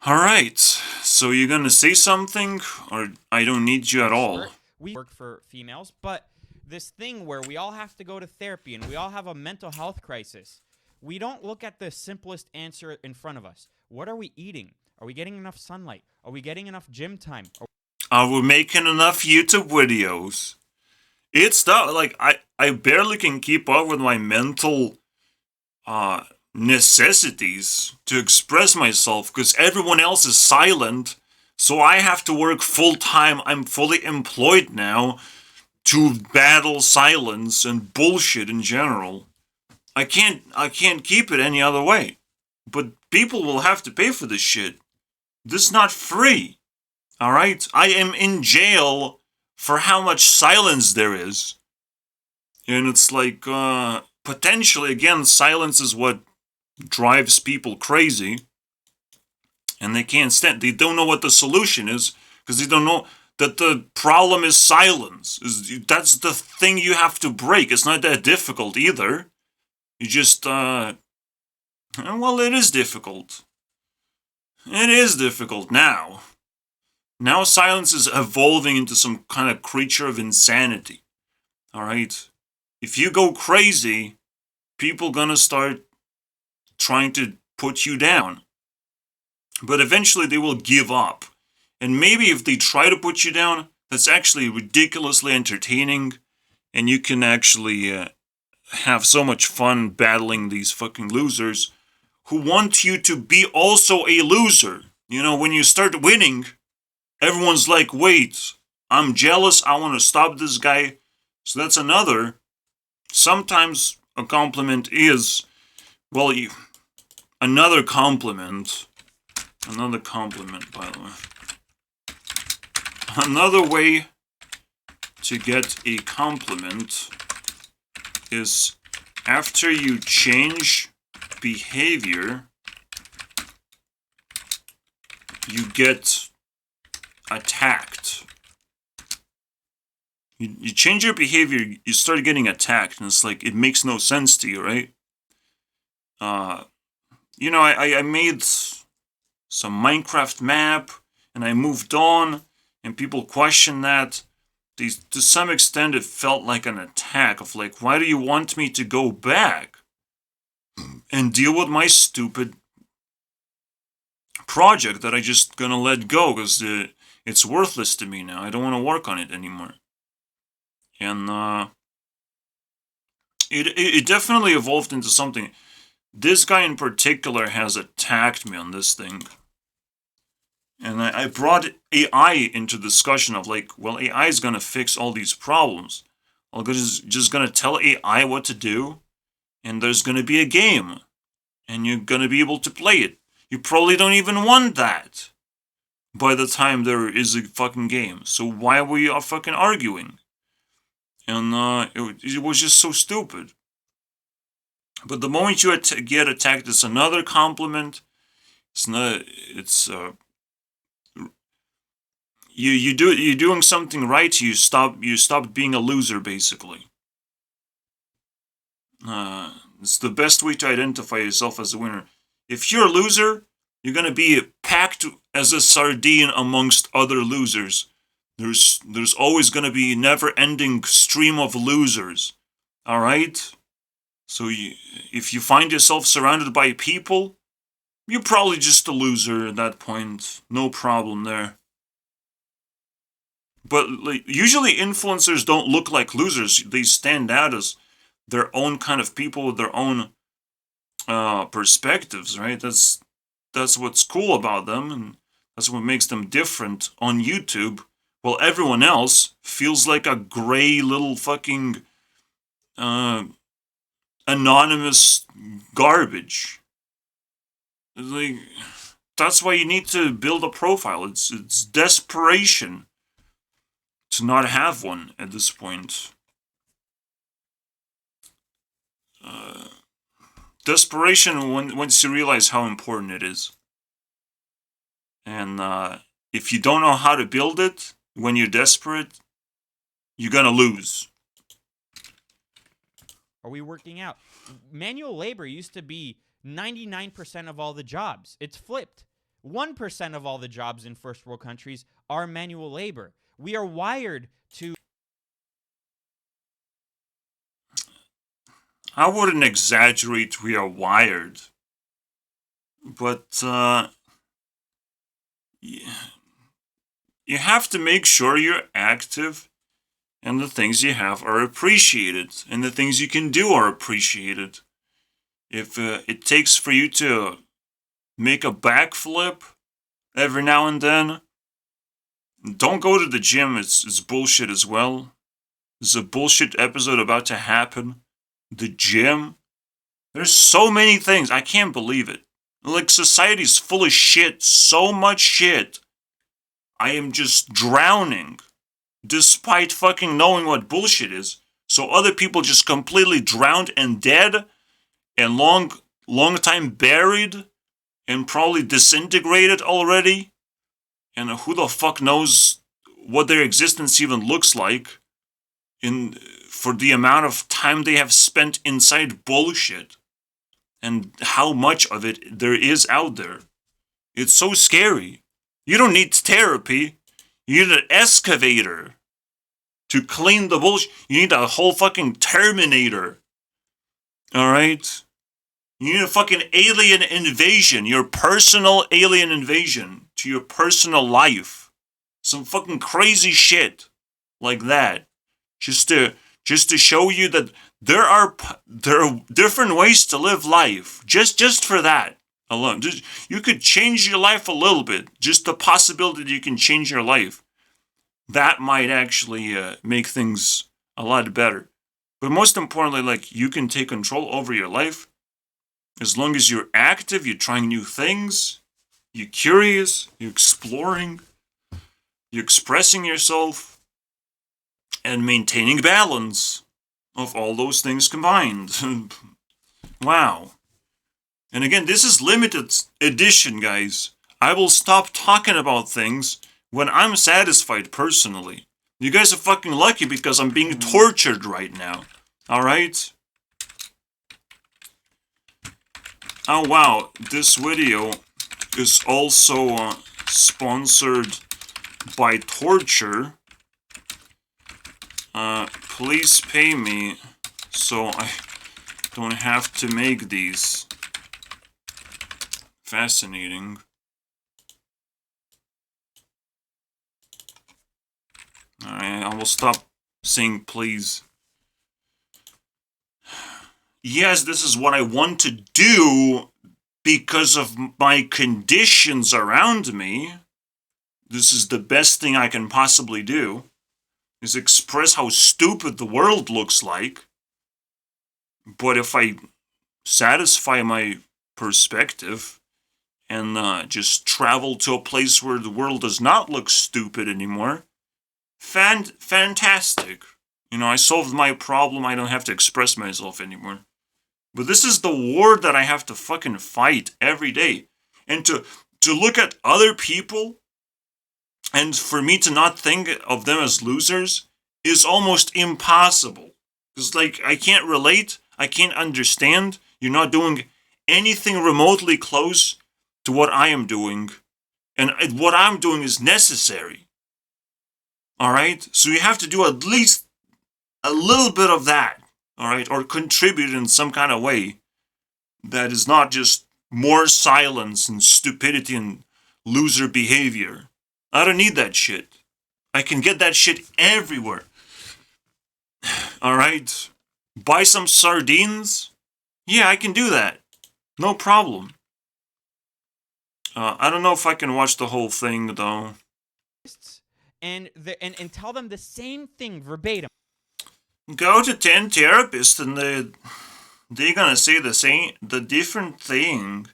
Alright, so you're gonna say something, or I don't need you at all? We work for females, but this thing where we all have to go to therapy and we all have a mental health crisis, we don't look at the simplest answer in front of us. What are we eating? Are we getting enough sunlight? Are we getting enough gym time? Are we making enough YouTube videos? It's tough. Like, I barely can keep up with my mental necessities to express myself because everyone else is silent, so I have to work full-time. I'm fully employed now to battle silence and bullshit in general. I can't keep it any other way. But people will have to pay for this shit. This is not free. Alright? I am in jail for how much silence there is. And it's like, potentially, again, silence is what drives people crazy. And they can't stand. They don't know what the solution is because they don't know that the problem is silence. That's the thing you have to break. It's not that difficult either. You just, well, it is difficult. It is difficult now. Now silence is evolving into some kind of creature of insanity. Alright? If you go crazy, people gonna start trying to put you down. But eventually they will give up. And maybe if they try to put you down, that's actually ridiculously entertaining. And you can actually have so much fun battling these fucking losers who want you to be also a loser. You know, when you start winning, everyone's like, wait, I'm jealous, I want to stop this guy. So that's another. Sometimes a compliment is, well, another compliment, by the way. Another way to get a compliment is after you change behavior, you get attacked. You change your behavior, you start getting attacked, and it's like, it makes no sense to you, right? You know, I made some Minecraft map, and I moved on, and people question that. To some extent, it felt like an attack of like, why do you want me to go back and deal with my stupid project that I just gonna let go because it's worthless to me now. I don't want to work on it anymore. And it definitely evolved into something. This guy in particular has attacked me on this thing. And I brought AI into discussion of like, well, AI is going to fix all these problems. I'm just going to tell AI what to do, and there's going to be a game. And you're going to be able to play it. You probably don't even want that by the time there is a fucking game. So why were you fucking arguing? And it was just so stupid. But the moment you get attacked, it's another compliment. It's not. It's you're doing something right. You stop being a loser, basically. It's the best way to identify yourself as a winner. If you're a loser, you're gonna be packed as a sardine amongst other losers. There's always gonna be a never-ending stream of losers. All right. So if you find yourself surrounded by people, you're probably just a loser at that point. No problem there. But like, usually influencers don't look like losers. They stand out as their own kind of people with their own perspectives, right? That's what's cool about them, and that's what makes them different on YouTube. While everyone else feels like a gray little fucking anonymous garbage. Like, that's why you need to build a profile. It's desperation to not have one at this point. Desperation once you realize how important it is. And if you don't know how to build it when you're desperate, you're gonna lose. Are we working out? Manual labor used to be 99% of all the jobs. It's flipped. 1% of all the jobs in first world countries are manual labor. We are wired to... I wouldn't exaggerate we are wired. But, you have to make sure you're active and the things you have are appreciated and the things you can do are appreciated. If it takes for you to make a backflip every now and then, don't go to the gym. It's bullshit as well. There's a bullshit episode about to happen. The gym. There's so many things. I can't believe it. Like, society's full of shit. So much shit. I am just drowning. Despite fucking knowing what bullshit is. So other people just completely drowned and dead. And long time buried. and probably disintegrated already. And who the fuck knows what their existence even looks like for the amount of time they have spent inside bullshit and how much of it there is out there. It's so scary. You don't need therapy. You need an excavator to clean the bullshit. You need a whole fucking Terminator. Alright? You need a fucking alien invasion. Your personal alien invasion to your personal life. Some fucking crazy shit like that. Just to show you that there are different ways to live life. Just for that alone. You could change your life a little bit. Just the possibility that you can change your life. That might actually make things a lot better. But most importantly, like, you can take control over your life as long as you're active, you're trying new things, you're curious, you're exploring, you're expressing yourself, and maintaining balance of all those things combined. Wow. And again, this is limited edition, guys. I will stop talking about things when I'm satisfied personally. You guys are fucking lucky because I'm being tortured right now. Alright? Oh wow, this video is also sponsored by torture. Please pay me so I don't have to make these. Fascinating. Alright, I will stop saying please. Yes, this is what I want to do because of my conditions around me. This is the best thing I can possibly do, is express how stupid the world looks like. But if I satisfy my perspective and just travel to a place where the world does not look stupid anymore, fantastic. You know, I solved my problem, I don't have to express myself anymore. But this is the war that I have to fucking fight every day. And to look at other people, and for me to not think of them as losers, is almost impossible. Because, like, I can't relate, I can't understand, you're not doing anything remotely close to what I am doing. And what I'm doing is necessary. Alright? So you have to do at least a little bit of that. Alright? Or contribute in some kind of way that is not just more silence and stupidity and loser behavior. I don't need that shit. I can get that shit everywhere. Alright? Buy some sardines? Yeah, I can do that. No problem. I don't know if I can watch the whole thing, though. And tell them the same thing verbatim. Go to 10 therapists and they're gonna say the different thing.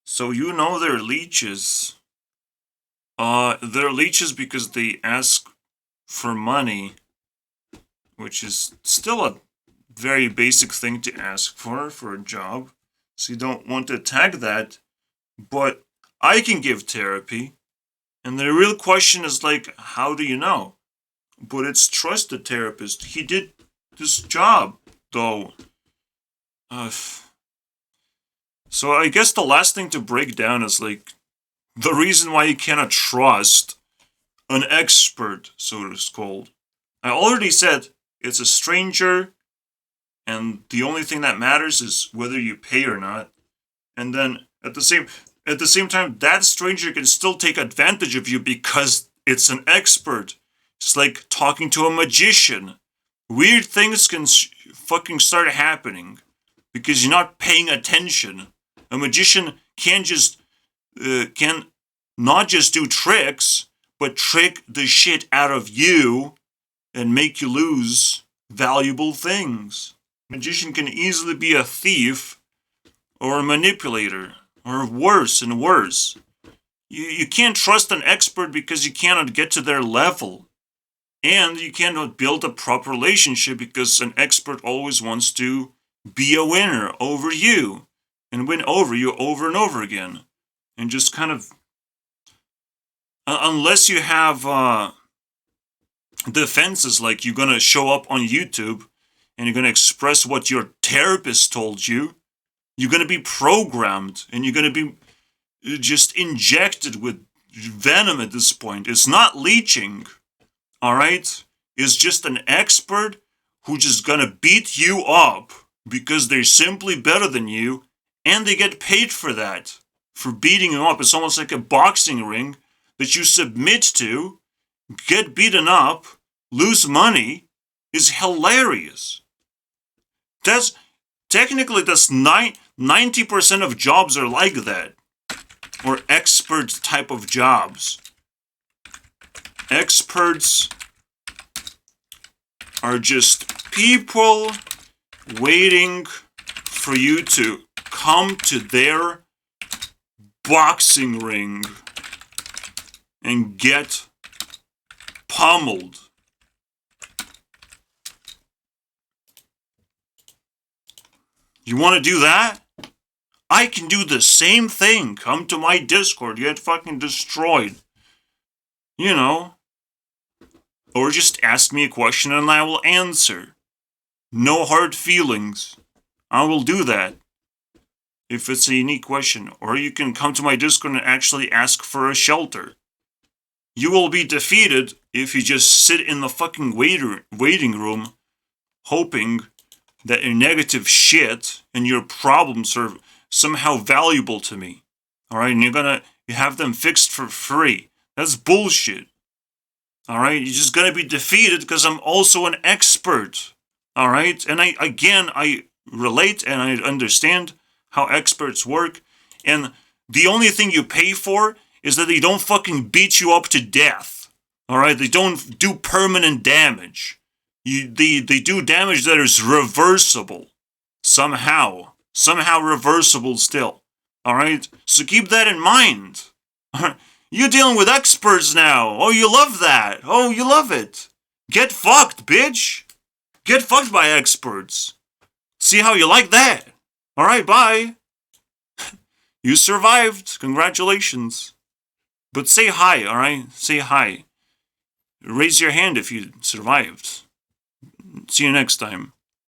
So you know they're leeches. They're leeches because they ask for money, which is still a very basic thing to ask for a job. So you don't want to attack that. But I can give therapy. And the real question is, like, how do you know? But it's trust the therapist. He did this job, though. So I guess the last thing to break down is, like, the reason why you cannot trust an expert, so it is called. I already said it's a stranger, and the only thing that matters is whether you pay or not. And then at the same time, that stranger can still take advantage of you because it's an expert. It's like talking to a magician. Weird things can fucking start happening because you're not paying attention. A magician can not just do tricks, but trick the shit out of you and make you lose valuable things. A magician can easily be a thief or a manipulator, or worse and worse. You can't trust an expert because you cannot get to their level. And you cannot build a proper relationship because an expert always wants to be a winner over you and win over you over and over again. and just kind of, unless you have defenses like you're gonna show up on YouTube and you're gonna express what your therapist told you, you're gonna be programmed and you're gonna be just injected with venom at this point. It's not leeching, all right? It's just an expert who's just gonna beat you up because they're simply better than you, and they get paid for that, for beating you up. It's almost like a boxing ring that you submit to, get beaten up, lose money, is hilarious. That's 90% of jobs are like that, or expert type of jobs. Experts are just people waiting for you to come to their boxing ring and get pummeled. You want to do that? I can do the same thing. Come to my Discord, get fucking destroyed. You know. Or just ask me a question and I will answer. No hard feelings. I will do that. If it's a unique question. Or you can come to my Discord and actually ask for a shelter. You will be defeated if you just sit in the fucking waiting room hoping that your negative shit and your problems are somehow valuable to me. Alright, and you have them fixed for free. That's bullshit. Alright, you're just gonna be defeated because I'm also an expert. Alright, and I relate and I understand how experts work, and the only thing you pay for is that they don't fucking beat you up to death. Alright, they don't do permanent damage. They do damage that is reversible. Somehow reversible still. Alright? So keep that in mind. You're dealing with experts now. Oh, you love that. Oh, you love it. Get fucked, bitch. Get fucked by experts. See how you like that. Alright, bye. You survived. Congratulations. But say hi, alright? Say hi. Raise your hand if you survived. See you next time.